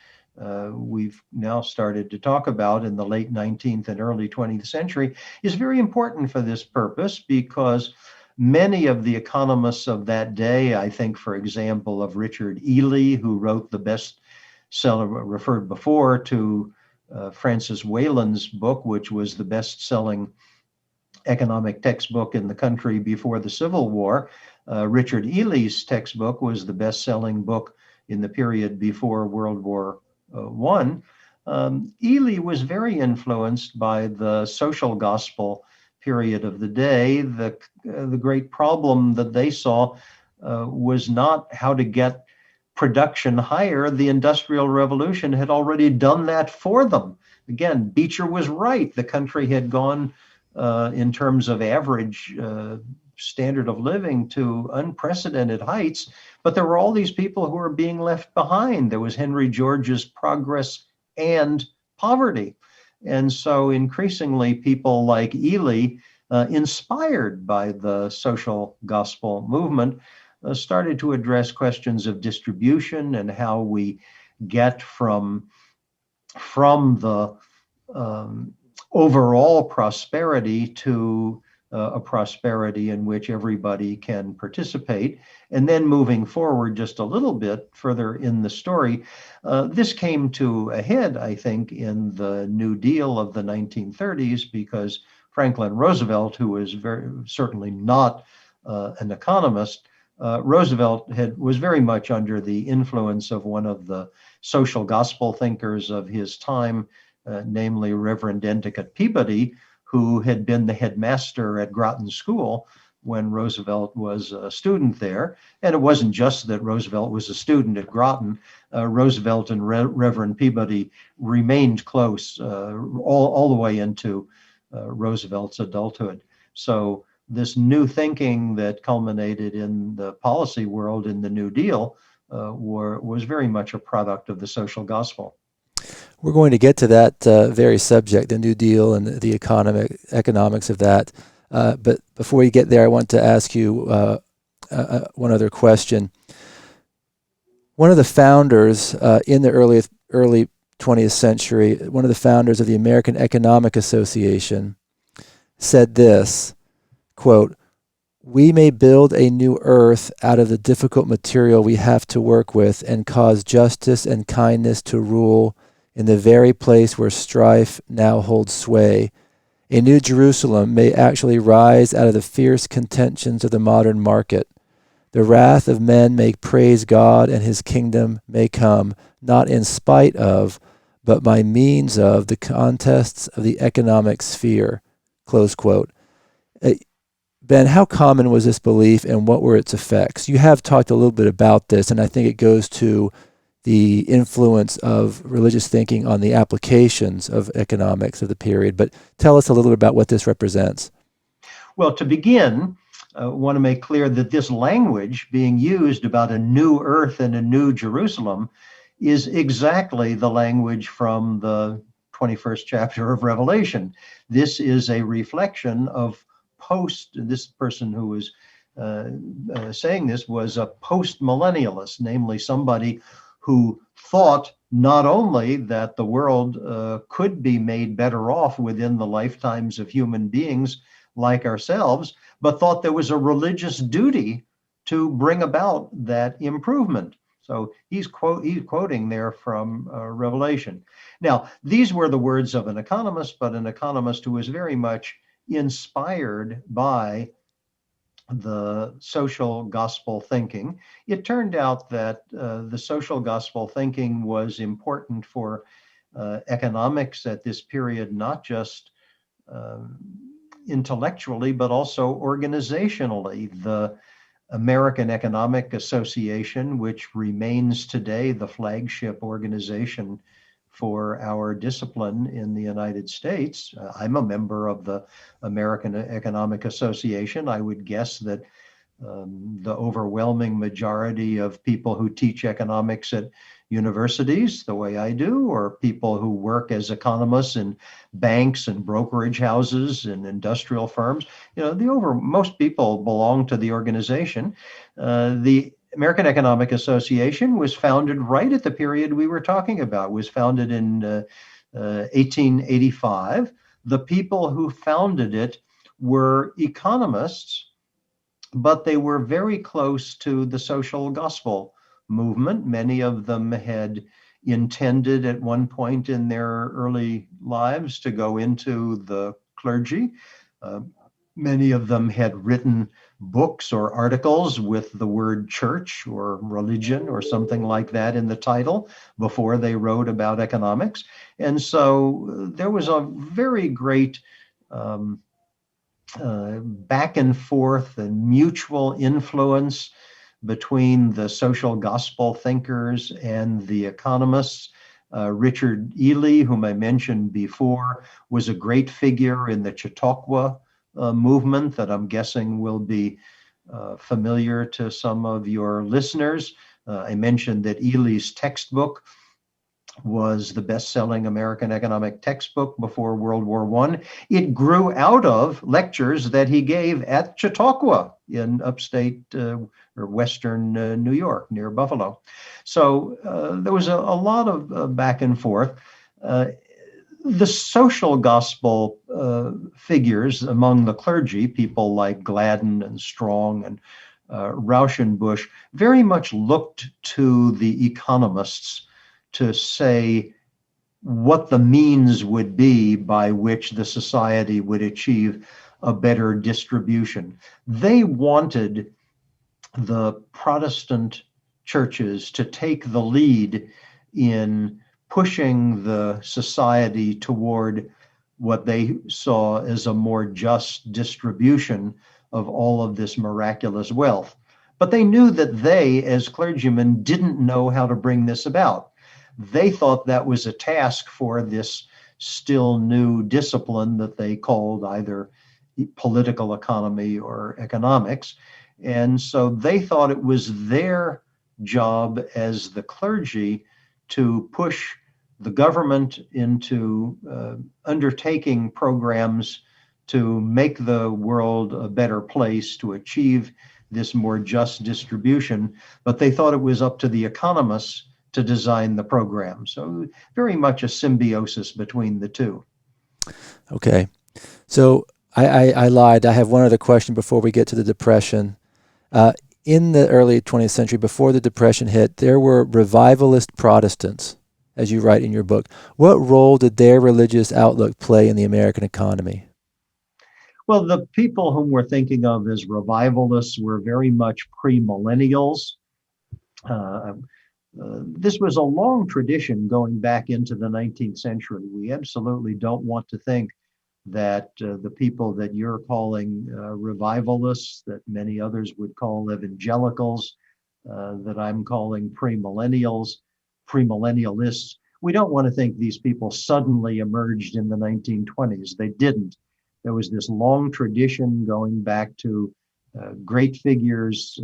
we've now started to talk about in the late 19th and early 20th century is very important for this purpose, because many of the economists of that day, I think, for example, of Richard Ely, who wrote the bestseller, referred before to Francis Whalen's book, which was the best-selling economic textbook in the country before the Civil War. Richard Ely's textbook was the best-selling book in the period before World War I. Ely was very influenced by the social gospel period of the day. The great problem that they saw was not how to get production higher. The Industrial Revolution had already done that for them. Again, Beecher was right. The country had gone in terms of average standard of living to unprecedented heights, but there were all these people who were being left behind. There was Henry George's Progress and Poverty. And so increasingly people like Ely, inspired by the social gospel movement, started to address questions of distribution and how we get from the overall prosperity to a prosperity in which everybody can participate. And then moving forward just a little bit further in the story, this came to a head, I think, in the New Deal of the 1930s, because Franklin Roosevelt, who was certainly not an economist, Roosevelt was very much under the influence of one of the social gospel thinkers of his time, namely Reverend Endicott Peabody, who had been the headmaster at Groton School when Roosevelt was a student there. And it wasn't just that Roosevelt was a student at Groton. Roosevelt and Reverend Peabody remained close all the way into Roosevelt's adulthood. So this new thinking that culminated in the policy world in the New Deal was very much a product of the social gospel. We're going to get to that very subject, the New Deal and the economics of that. But before we get there, I want to ask you one other question. One of the founders in the early 20th century, one of the founders of the American Economic Association, said this, quote, "We may build a new earth out of the difficult material we have to work with and cause justice and kindness to rule in the very place where strife now holds sway. A new Jerusalem may actually rise out of the fierce contentions of the modern market. The wrath of men may praise God and his kingdom may come, not in spite of, but by means of the contests of the economic sphere." Close quote. Ben, how common was this belief and what were its effects? You have talked a little bit about this, and I think it goes to the influence of religious thinking on the applications of economics of the period, but tell us a little bit about what this represents. Well, to begin, I want to make clear that this language being used about a new earth and a new Jerusalem is exactly the language from the 21st chapter of Revelation. This is a reflection of this person who was saying this was a post-millennialist, namely somebody who thought not only that the world could be made better off within the lifetimes of human beings like ourselves, but thought there was a religious duty to bring about that improvement. So he's quoting there from Revelation. Now, these were the words of an economist, but an economist who was very much inspired by the social gospel thinking. It turned out that the social gospel thinking was important for economics at this period, not just intellectually, but also organizationally. The American Economic Association, which remains today the flagship organization for our discipline in the United States. I'm a member of the American Economic Association. I would guess that the overwhelming majority of people who teach economics at universities, the way I do, or people who work as economists in banks and brokerage houses and industrial firms, most people belong to the organization. The American Economic Association was founded right at the period we were talking about, was founded in 1885. The people who founded it were economists, but they were very close to the social gospel movement. Many of them had intended at one point in their early lives to go into the clergy. Many of them had written books or articles with the word church or religion or something like that in the title before they wrote about economics. And so there was a very great back and forth and mutual influence between the social gospel thinkers and the economists. Richard Ely, whom I mentioned before, was a great figure in the Chautauqua movement that I'm guessing will be familiar to some of your listeners. I mentioned that Ely's textbook was the best-selling American economic textbook before World War I. It grew out of lectures that he gave at Chautauqua in upstate or western New York near Buffalo. So there was a lot of back and forth. The social gospel figures among the clergy, people like Gladden and Strong and Rauschenbusch, very much looked to the economists to say what the means would be by which the society would achieve a better distribution. They wanted the Protestant churches to take the lead in pushing the society toward what they saw as a more just distribution of all of this miraculous wealth. But they knew that they, as clergymen, didn't know how to bring this about. They thought that was a task for this still new discipline that they called either political economy or economics. And so they thought it was their job as the clergy to push the government into undertaking programs to make the world a better place, to achieve this more just distribution. But they thought it was up to the economists to design the program. So very much a symbiosis between the two. Okay. So I lied. I have one other question before we get to the Depression. In the early 20th century, before the Depression hit, there were revivalist Protestants, as you write in your book. What role did their religious outlook play in the American economy? Well, the people whom we're thinking of as revivalists were very much premillennials. Uh, this was a long tradition going back into the 19th century. We absolutely don't want to think that the people that you're calling revivalists, that many others would call evangelicals, that I'm calling premillennialists, we don't want to think these people suddenly emerged in the 1920s. They didn't. There was this long tradition going back to great figures.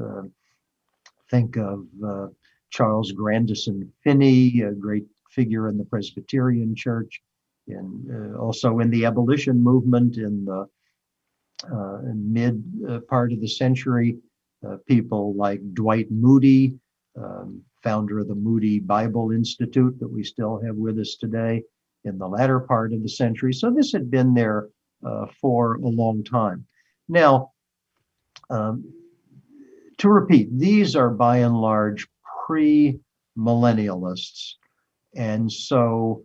Think of Charles Grandison Finney, a great figure in the Presbyterian Church, and also in the abolition movement in the mid part of the century. People like Dwight Moody, founder of the Moody Bible Institute that we still have with us today in the latter part of the century. So this had been there for a long time. Now, to repeat, these are by and large pre-millennialists. And so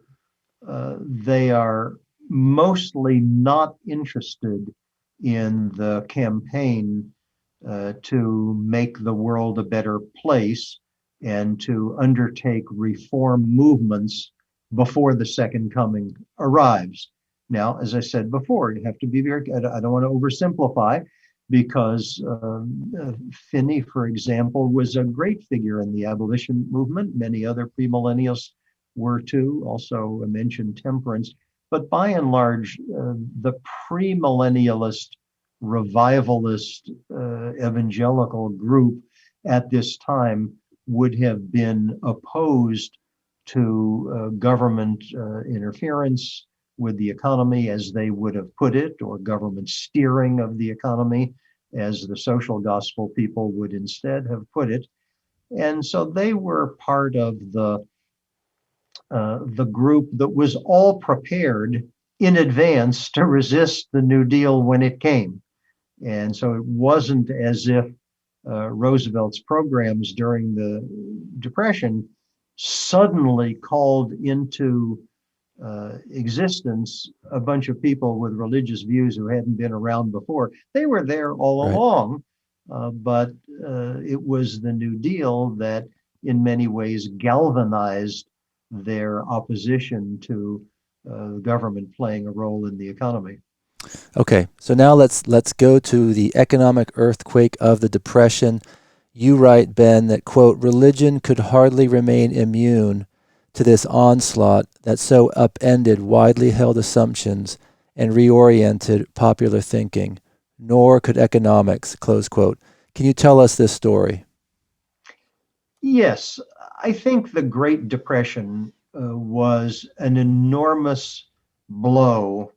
they are mostly not interested in the campaign to make the world a better place and to undertake reform movements before the second coming arrives. Now, as I said before, you have to be very, I don't want to oversimplify, because Finney, for example, was a great figure in the abolition movement. Many other premillennials were too, also mentioned temperance. But by and large, the premillennialist, revivalist, evangelical group at this time would have been opposed to government interference with the economy, as they would have put it, or government steering of the economy, as the social gospel people would instead have put it. And so they were part of the group that was all prepared in advance to resist the New Deal when it came. And so it wasn't as if Roosevelt's programs during the Depression suddenly called into existence a bunch of people with religious views who hadn't been around before. They were there all along, but it was the New Deal that in many ways galvanized their opposition to the government playing a role in the economy. Okay, so now let's go to the economic earthquake of the Depression. You write, Ben, that, quote, religion could hardly remain immune to this onslaught that so upended widely held assumptions and reoriented popular thinking, nor could economics, close quote. Can you tell us this story? Yes, I think the Great Depression was an enormous blow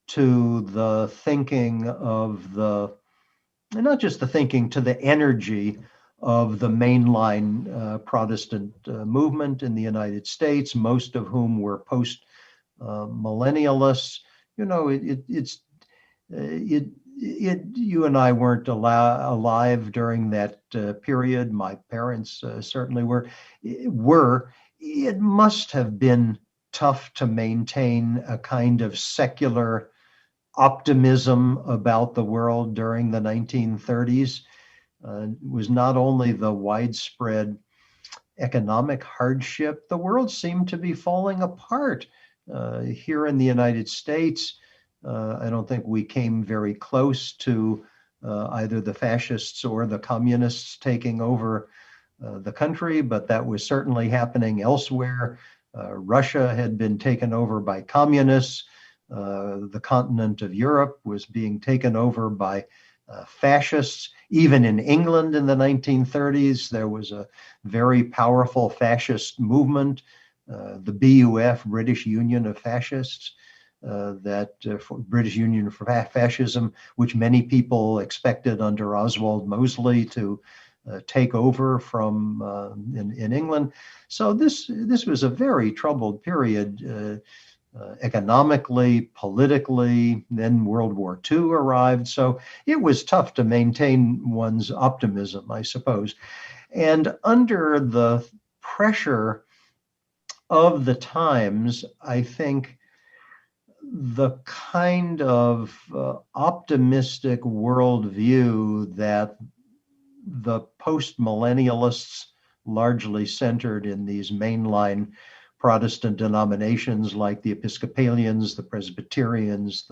to the thinking of and not just the thinking, to the energy of the mainline Protestant movement in the United States, most of whom were post-millennialists. You and I weren't alive during that period. My parents certainly were. It must have been tough to maintain a kind of secular optimism about the world during the 1930s. Was not only the widespread economic hardship, the world seemed to be falling apart. Here in the United States, I don't think we came very close to either the fascists or the communists taking over the country, but that was certainly happening elsewhere. Russia had been taken over by communists. The continent of Europe was being taken over by fascists. Even in England in the 1930s, there was a very powerful fascist movement, the BUF, British Union of Fascists, British Union for Fascism, which many people expected under Oswald Mosley to take over from in England. So this was a very troubled period. Economically, politically, then World War II arrived. So it was tough to maintain one's optimism, I suppose. And under the pressure of the times, I think the kind of optimistic worldview that the post-millennialists, largely centered in these mainline Protestant denominations like the Episcopalians, the Presbyterians,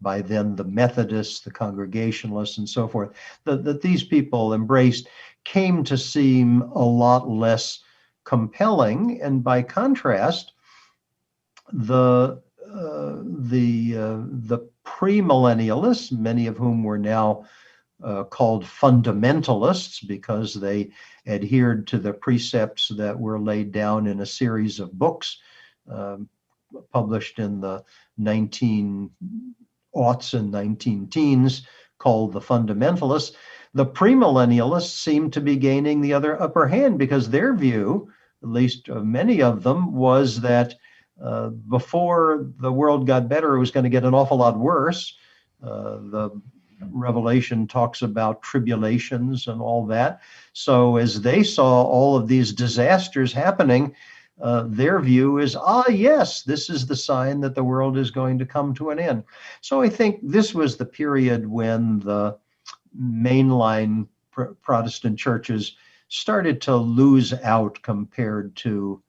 by then the Methodists, the Congregationalists, and so forth, that these people embraced, came to seem a lot less compelling. And by contrast, the premillennialists, many of whom were now called fundamentalists because they adhered to the precepts that were laid down in a series of books published in the 19aughts and 19-teens called the fundamentalists. The premillennialists seemed to be gaining the upper hand because their view, at least many of them, was that before the world got better, it was going to get an awful lot worse. The Revelation talks about tribulations and all that. So as they saw all of these disasters happening, their view is, yes, this is the sign that the world is going to come to an end. So I think this was the period when the mainline Protestant churches started to lose out compared to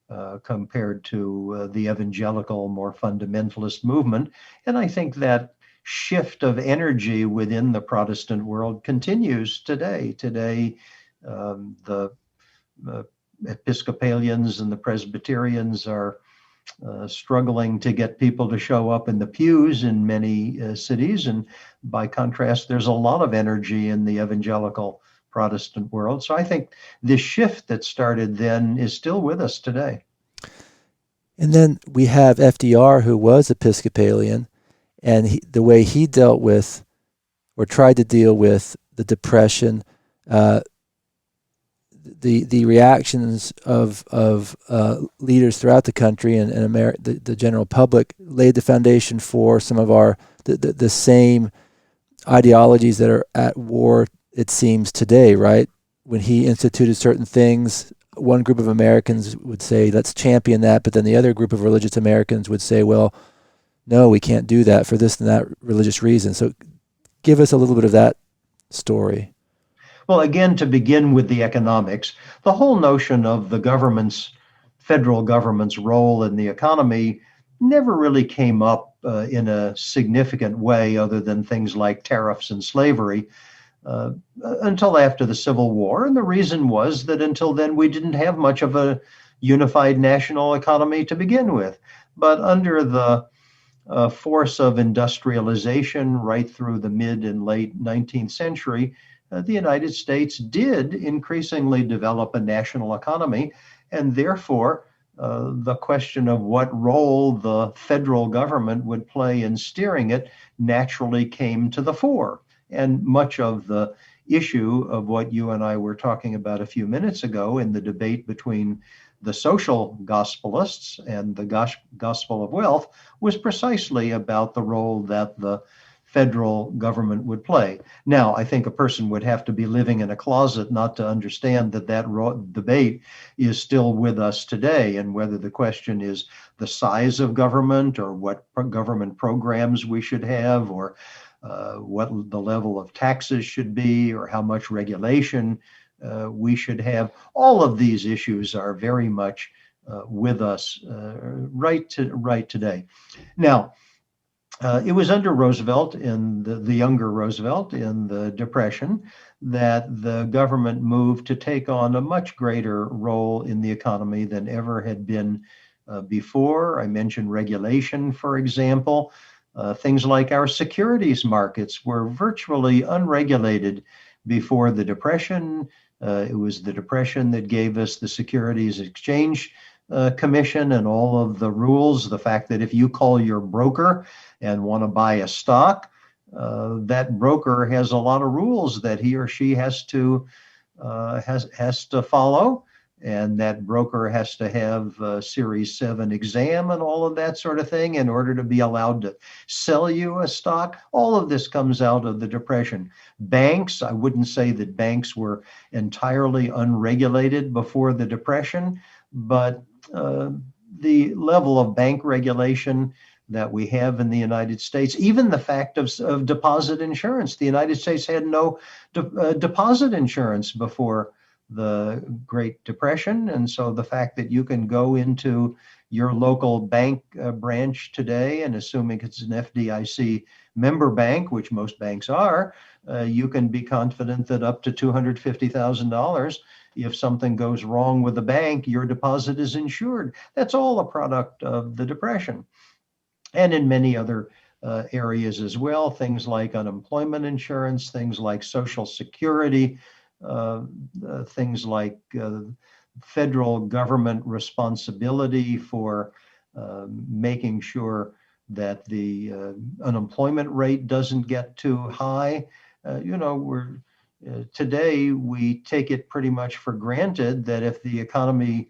the evangelical, more fundamentalist movement. And I think that shift of energy within the Protestant world continues today. Today, the Episcopalians and the Presbyterians are struggling to get people to show up in the pews in many cities. And by contrast, there's a lot of energy in the evangelical Protestant world. So I think this shift that started then is still with us today. And then we have FDR, who was Episcopalian, and the way he dealt with, or tried to deal with, the Depression, the reactions of leaders throughout the country and the general public laid the foundation for some of the same ideologies that are at war, it seems, today, right? When he instituted certain things, one group of Americans would say, let's champion that, but then the other group of religious Americans would say, well, no, we can't do that for this and that religious reason. So give us a little bit of that story. Well, again, to begin with the economics, the whole notion of the federal government's role in the economy never really came up in a significant way other than things like tariffs and slavery until after the Civil War. And the reason was that until then, we didn't have much of a unified national economy to begin with. But under the force of industrialization right through the mid and late 19th century, the United States did increasingly develop a national economy, and therefore the question of what role the federal government would play in steering it naturally came to the fore. And much of the issue of what you and I were talking about a few minutes ago in the debate between the social gospelists and the gospel of wealth was precisely about the role that the federal government would play. Now, I think a person would have to be living in a closet not to understand that debate is still with us today, and whether the question is the size of government or what government programs we should have, or what the level of taxes should be, or how much regulation we should have. All of these issues are very much with us right today. Now, it was under Roosevelt, in the younger Roosevelt, in the Depression, that the government moved to take on a much greater role in the economy than ever had been before. I mentioned regulation, for example. Things like our securities markets were virtually unregulated before the Depression. It was the Depression that gave us the Securities Exchange Commission and all of the rules. The fact that if you call your broker and want to buy a stock, that broker has a lot of rules that he or she has to has to follow, and that broker has to have a Series 7 exam and all of that sort of thing in order to be allowed to sell you a stock. All of this comes out of the Depression. Banks, I wouldn't say that banks were entirely unregulated before the Depression, but the level of bank regulation that we have in the United States, even the fact of deposit insurance. The United States had no deposit insurance before the Great Depression. And so the fact that you can go into your local bank branch today, and assuming it's an FDIC member bank, which most banks are, you can be confident that up to $250,000, if something goes wrong with the bank, your deposit is insured. That's all a product of the Depression. And in many other areas as well, things like unemployment insurance, things like Social Security, things like federal government responsibility for making sure that the unemployment rate doesn't get too high. Today we take it pretty much for granted that if the economy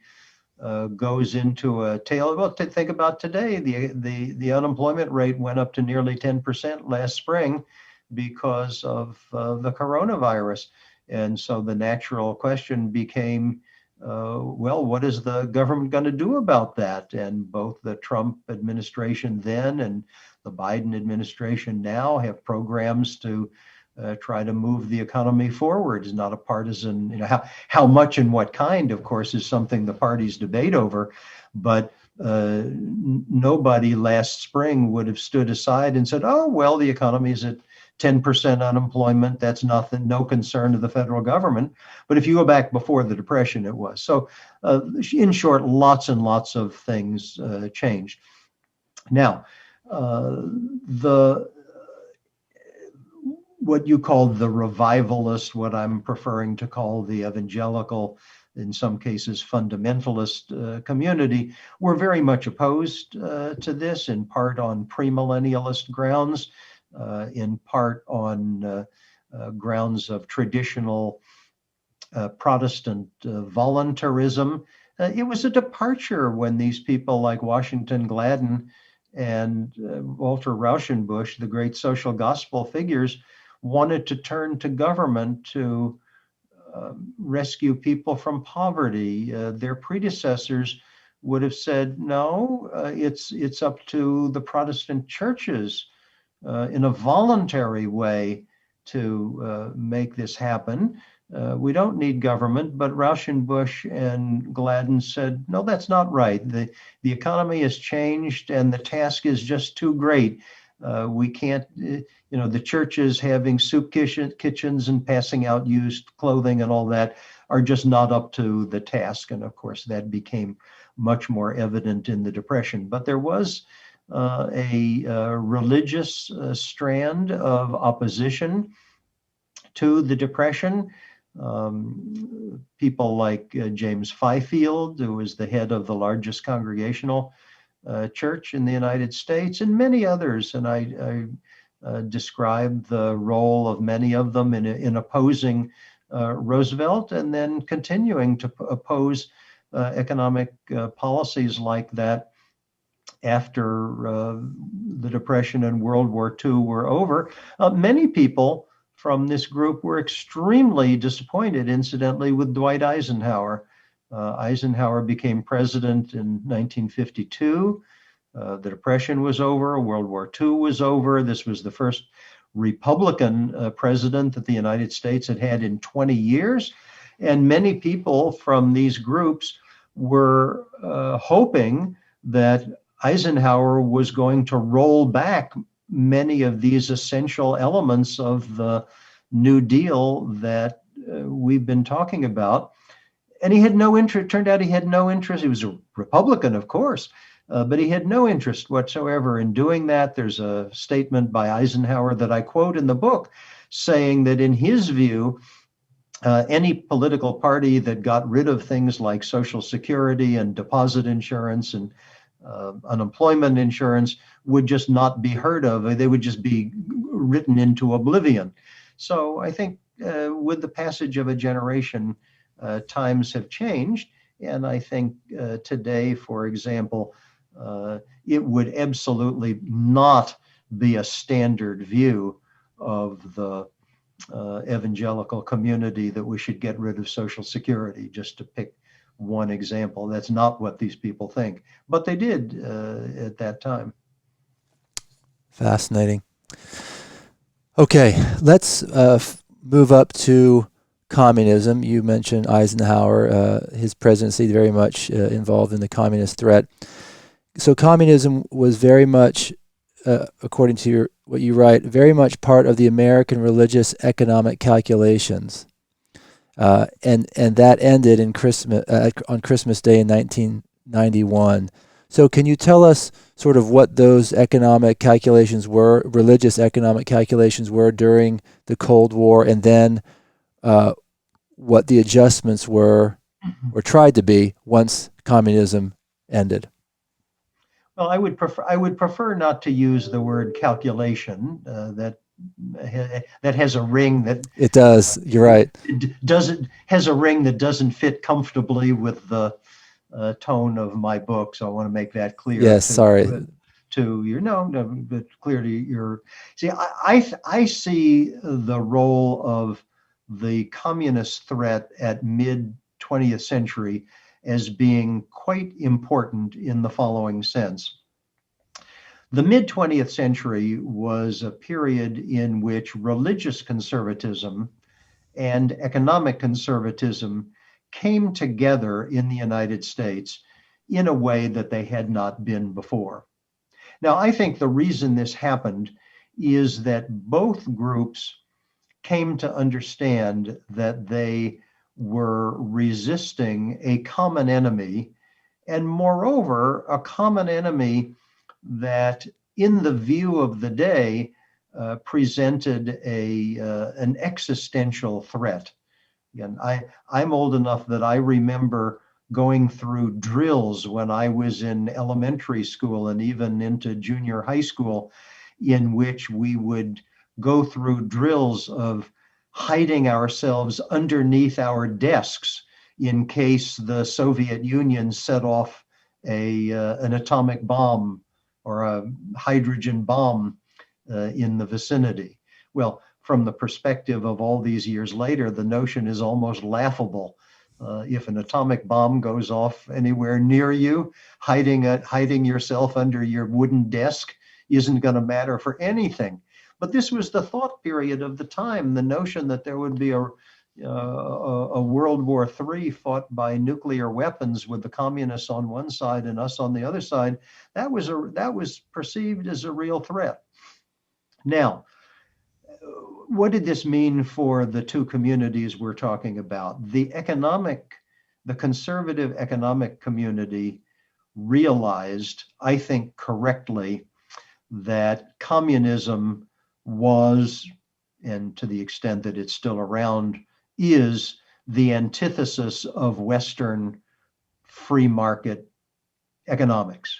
goes into a tail. Well, think about today. The unemployment rate went up to nearly 10% last spring because of the coronavirus. And so the natural question became, well, what is the government going to do about that? And both the Trump administration then and the Biden administration now have programs to try to move the economy forward. Is not a partisan, how much and what kind, of course, is something the parties debate over. But nobody last spring would have stood aside and said, oh, well, the economy is at 10% unemployment. That's nothing, no concern to the federal government. But if you go back before the Depression, it was. So in short, lots and lots of things changed. Now, what you call the revivalist, what I'm preferring to call the evangelical, in some cases fundamentalist community, were very much opposed to this, in part on premillennialist grounds, in part on grounds of traditional Protestant voluntarism. It was a departure when these people like Washington Gladden and Walter Rauschenbusch, the great social gospel figures, wanted to turn to government to rescue people from poverty. Their predecessors would have said, no, it's up to the Protestant churches in a voluntary way to make this happen. We don't need government. But Rauschenbusch and Gladden said, no, that's not right. The economy has changed and the task is just too great. We can't, the churches having soup kitchens and passing out used clothing and all that are just not up to the task. And of course, that became much more evident in the Depression. But there was a religious strand of opposition to the Depression. People like James Fifield, who was the head of the largest congregational church in the United States, and many others. And I described the role of many of them in opposing Roosevelt, and then continuing to oppose economic policies like that after the Depression and World War II were over. Many people from this group were extremely disappointed, incidentally, with Dwight Eisenhower. Eisenhower became president in 1952. The Depression was over. World War II was over. This was the first Republican president that the United States had had in 20 years. And many people from these groups were hoping that Eisenhower was going to roll back many of these essential elements of the New Deal that we've been talking about. And he had no interest. Turned out he had no interest. He was a Republican, of course, but he had no interest whatsoever in doing that. There's a statement by Eisenhower that I quote in the book saying that in his view, any political party that got rid of things like Social Security and deposit insurance and unemployment insurance would just not be heard of. They would just be written into oblivion. So I think with the passage of a generation, times have changed. And I think today, for example, it would absolutely not be a standard view of the evangelical community that we should get rid of Social Security, just to pick one example. That's not what these people think, but they did at that time. Fascinating. Okay, let's move up to communism. You mentioned Eisenhower, his presidency very much involved in the communist threat. So communism was very much, according to what you write, very much part of the American religious economic calculations. And that ended in on Christmas Day in 1991. So can you tell us sort of what those economic calculations were, religious economic calculations were during the Cold War, and then what the adjustments were or tried to be once communism ended? Well, I would prefer not to use the word calculation. That has a ring that it does. You're right. Has a ring that doesn't fit comfortably with the tone of my book. So I want to make that clear. Yes, sorry. To your but clear to your. See, I see the role of the communist threat at mid 20th century as being quite important in the following sense. The mid 20th century was a period in which religious conservatism and economic conservatism came together in the United States in a way that they had not been before. Now, I think the reason this happened is that both groups came to understand that they were resisting a common enemy, and moreover, a common enemy that, in the view of the day, presented an existential threat. Again, I'm old enough that I remember going through drills when I was in elementary school and even into junior high school, in which we would go through drills of hiding ourselves underneath our desks in case the Soviet Union set off an atomic bomb or a hydrogen bomb in the vicinity. Well, from the perspective of all these years later, the notion is almost laughable. If an atomic bomb goes off anywhere near you, hiding yourself under your wooden desk isn't going to matter for anything. But this was the thought period of the time. The notion that there would be a World War III fought by nuclear weapons with the communists on one side and us on the other side, that was perceived as a real threat. Now, what did this mean for the two communities we're talking about? The conservative economic community realized, I think correctly, that communism was, and to the extent that it's still around, is the antithesis of Western free market economics.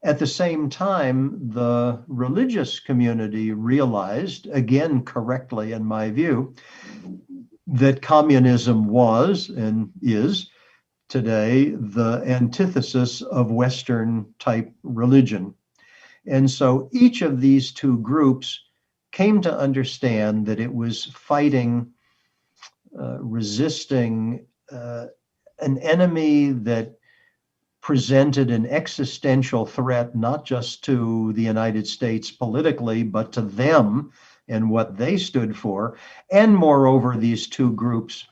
At the same time, the religious community realized, again correctly in my view, that communism was and is today the antithesis of Western type religion. And so each of these two groups came to understand that it was fighting, resisting an enemy that presented an existential threat, not just to the United States politically, but to them and what they stood for. And moreover, these two groups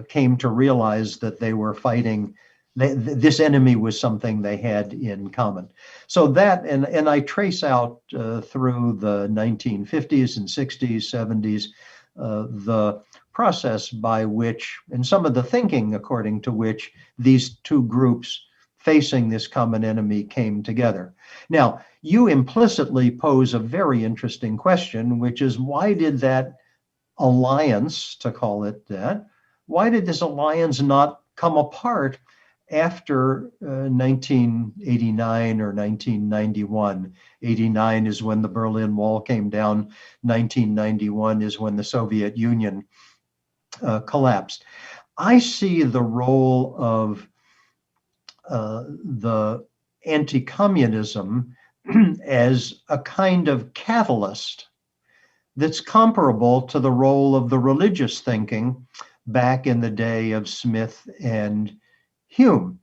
came to realize that they were fighting, this enemy was something they had in common. So that, and I trace out through the 1950s and 60s, 70s, the process by which, and some of the thinking according to which, these two groups facing this common enemy came together. Now, you implicitly pose a very interesting question, which is, why did that alliance, to call it that, why did this alliance not come apart after 1989 or 1991. 89 is when the Berlin Wall came down. 1991 is when the Soviet Union collapsed. I see the role of the anti-communism as a kind of catalyst that's comparable to the role of the religious thinking back in the day of Smith and Hume.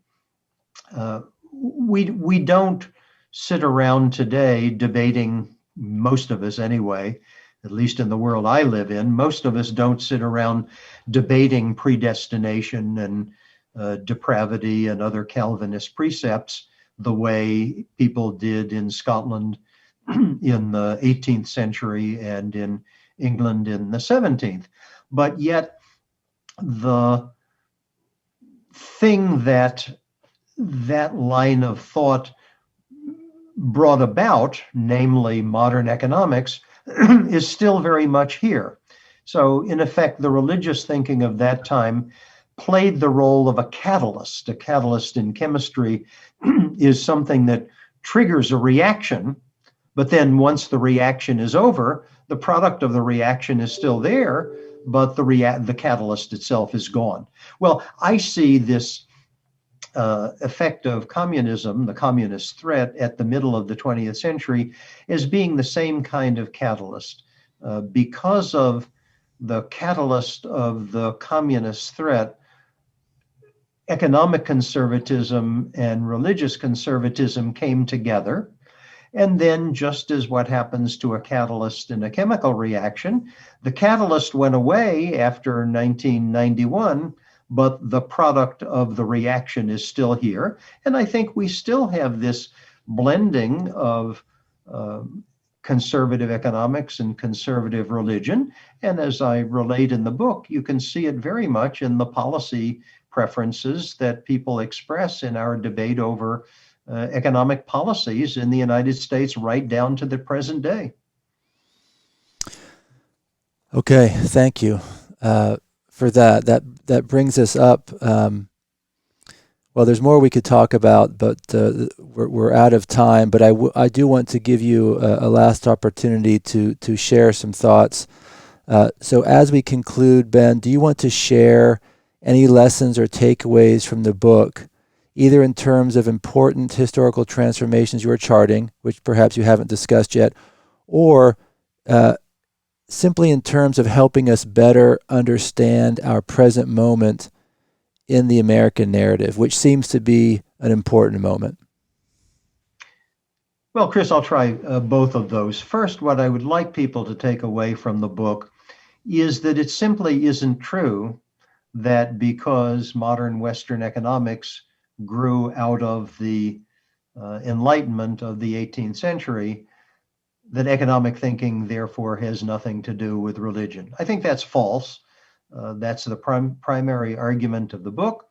We don't sit around today debating, most of us anyway, at least in the world I live in, most of us don't sit around debating predestination and depravity and other Calvinist precepts the way people did in Scotland in the 18th century and in England in the 17th. But yet the thing that line of thought brought about, namely modern economics, is still very much here. So in effect, the religious thinking of that time played the role of a catalyst. A catalyst in chemistry is something that triggers a reaction, but then once the reaction is over, the product of the reaction is still there, but the catalyst itself is gone. Well, I see this effect of communism, the communist threat at the middle of the 20th century, as being the same kind of catalyst. Because of the catalyst of the communist threat, economic conservatism and religious conservatism came together. And then, just as what happens to a catalyst in a chemical reaction, the catalyst went away after 1991, but the product of the reaction is still here. And I think we still have this blending of conservative economics and conservative religion. And as I relate in the book, you can see it very much in the policy preferences that people express in our debate over economic policies in the United States right down to the present day. Okay, thank you for that. That brings us up. Well, there's more we could talk about, but we're out of time. But I do want to give you a last opportunity to share some thoughts. So as we conclude, Ben, do you want to share any lessons or takeaways from the book, either in terms of important historical transformations you are charting, which perhaps you haven't discussed yet, or simply in terms of helping us better understand our present moment in the American narrative, which seems to be an important moment? Well, Chris, I'll try both of those. First, what I would like people to take away from the book is that it simply isn't true that because modern Western economics grew out of the Enlightenment of the 18th century, that economic thinking therefore has nothing to do with religion. I think that's false. That's the primary argument of the book.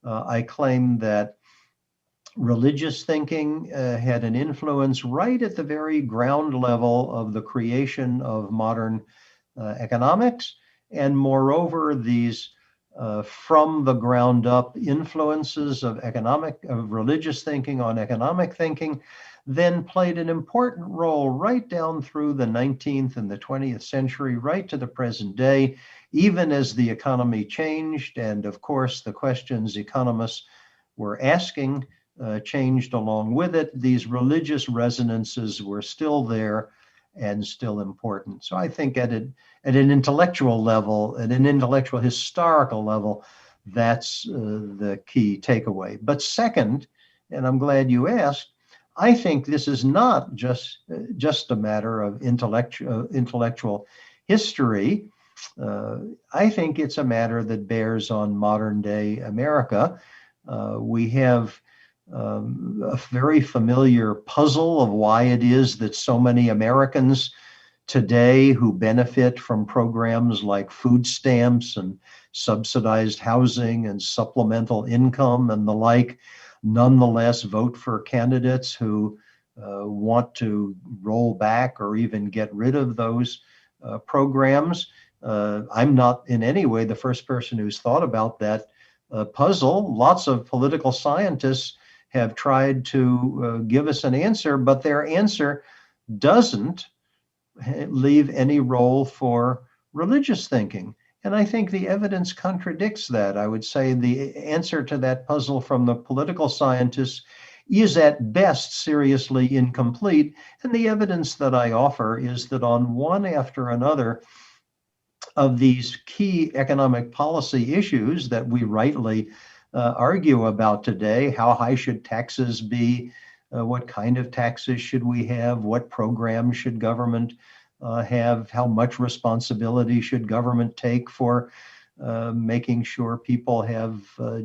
I claim that religious thinking had an influence right at the very ground level of the creation of modern economics. And moreover, these from the ground up influences of religious thinking on economic thinking then played an important role right down through the 19th and the 20th century, right to the present day, even as the economy changed. And of course, the questions economists were asking changed along with it. These religious resonances were still there and still important. So I think at an intellectual level, at an intellectual historical level, that's the key takeaway. But second, and I'm glad you asked, I think this is not just a matter of intellectual history. I think it's a matter that bears on modern day America. We have a very familiar puzzle of why it is that so many Americans today who benefit from programs like food stamps and subsidized housing and supplemental income and the like, nonetheless vote for candidates who want to roll back or even get rid of those programs. I'm not in any way the first person who's thought about that puzzle. Lots of political scientists have tried to give us an answer, but their answer doesn't leave any role for religious thinking. And I think the evidence contradicts that. I would say the answer to that puzzle from the political scientists is at best seriously incomplete. And the evidence that I offer is that on one after another of these key economic policy issues that we rightly argue about today, how high should taxes be? What kind of taxes should we have? What programs should government have? How much responsibility should government take for making sure people have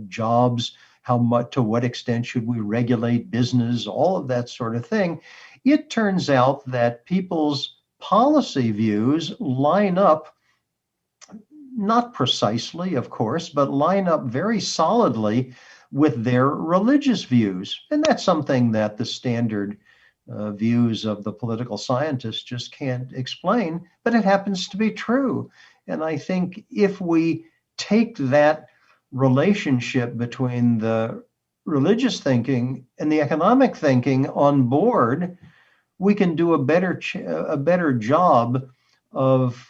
jobs? How much, to what extent should we regulate business? All of that sort of thing. It turns out that people's policy views line up, not precisely, of course, but line up very solidly with their religious views. And that's something that the standard views of the political scientists just can't explain, but it happens to be true. And I think if we take that relationship between the religious thinking and the economic thinking on board, we can do a better job of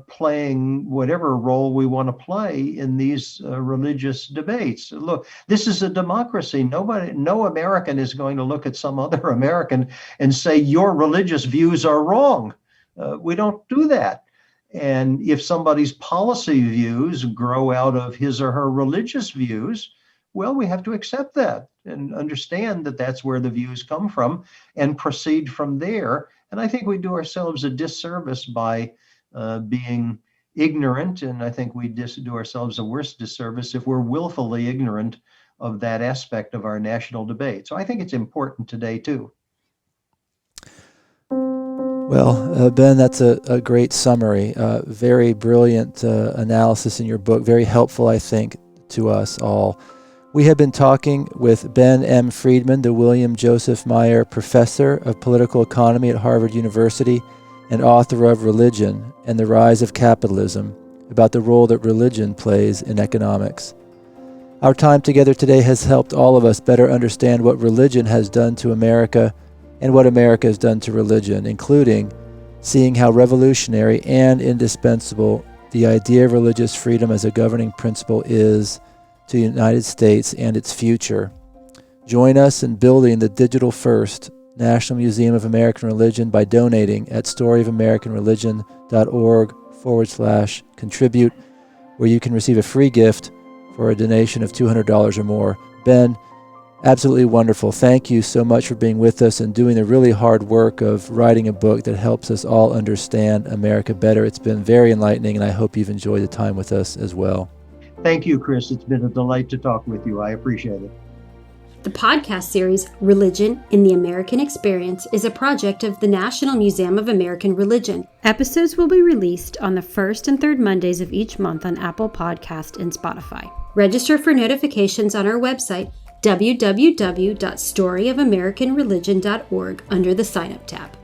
playing whatever role we want to play in these religious debates. Look, this is a democracy. No American is going to look at some other American and say, your religious views are wrong. We don't do that. And if somebody's policy views grow out of his or her religious views, well, we have to accept that and understand that that's where the views come from and proceed from there. And I think we do ourselves a disservice by being ignorant. And I think we do ourselves a worse disservice if we're willfully ignorant of that aspect of our national debate. So I think it's important today, too. Well, Ben, that's a great summary. Very brilliant analysis in your book. Very helpful, I think, to us all. We have been talking with Ben M. Friedman, the William Joseph Maier Professor of Political Economy at Harvard University and author of Religion and the Rise of Capitalism, about the role that religion plays in economics. Our time together today has helped all of us better understand what religion has done to America and what America has done to religion, including seeing how revolutionary and indispensable the idea of religious freedom as a governing principle is to the United States and its future. Join us in building the digital-first National Museum of American Religion by donating at storyofamericanreligion.org/contribute, where you can receive a free gift for a donation of $200 or more. Ben, absolutely wonderful. Thank you so much for being with us and doing the really hard work of writing a book that helps us all understand America better. It's been very enlightening, and I hope you've enjoyed the time with us as well. Thank you, Chris. It's been a delight to talk with you. I appreciate it. The podcast series, Religion in the American Experience, is a project of the National Museum of American Religion. Episodes will be released on the first and third Mondays of each month on Apple Podcast and Spotify. Register for notifications on our website, www.storyofamericanreligion.org, under the Sign Up tab.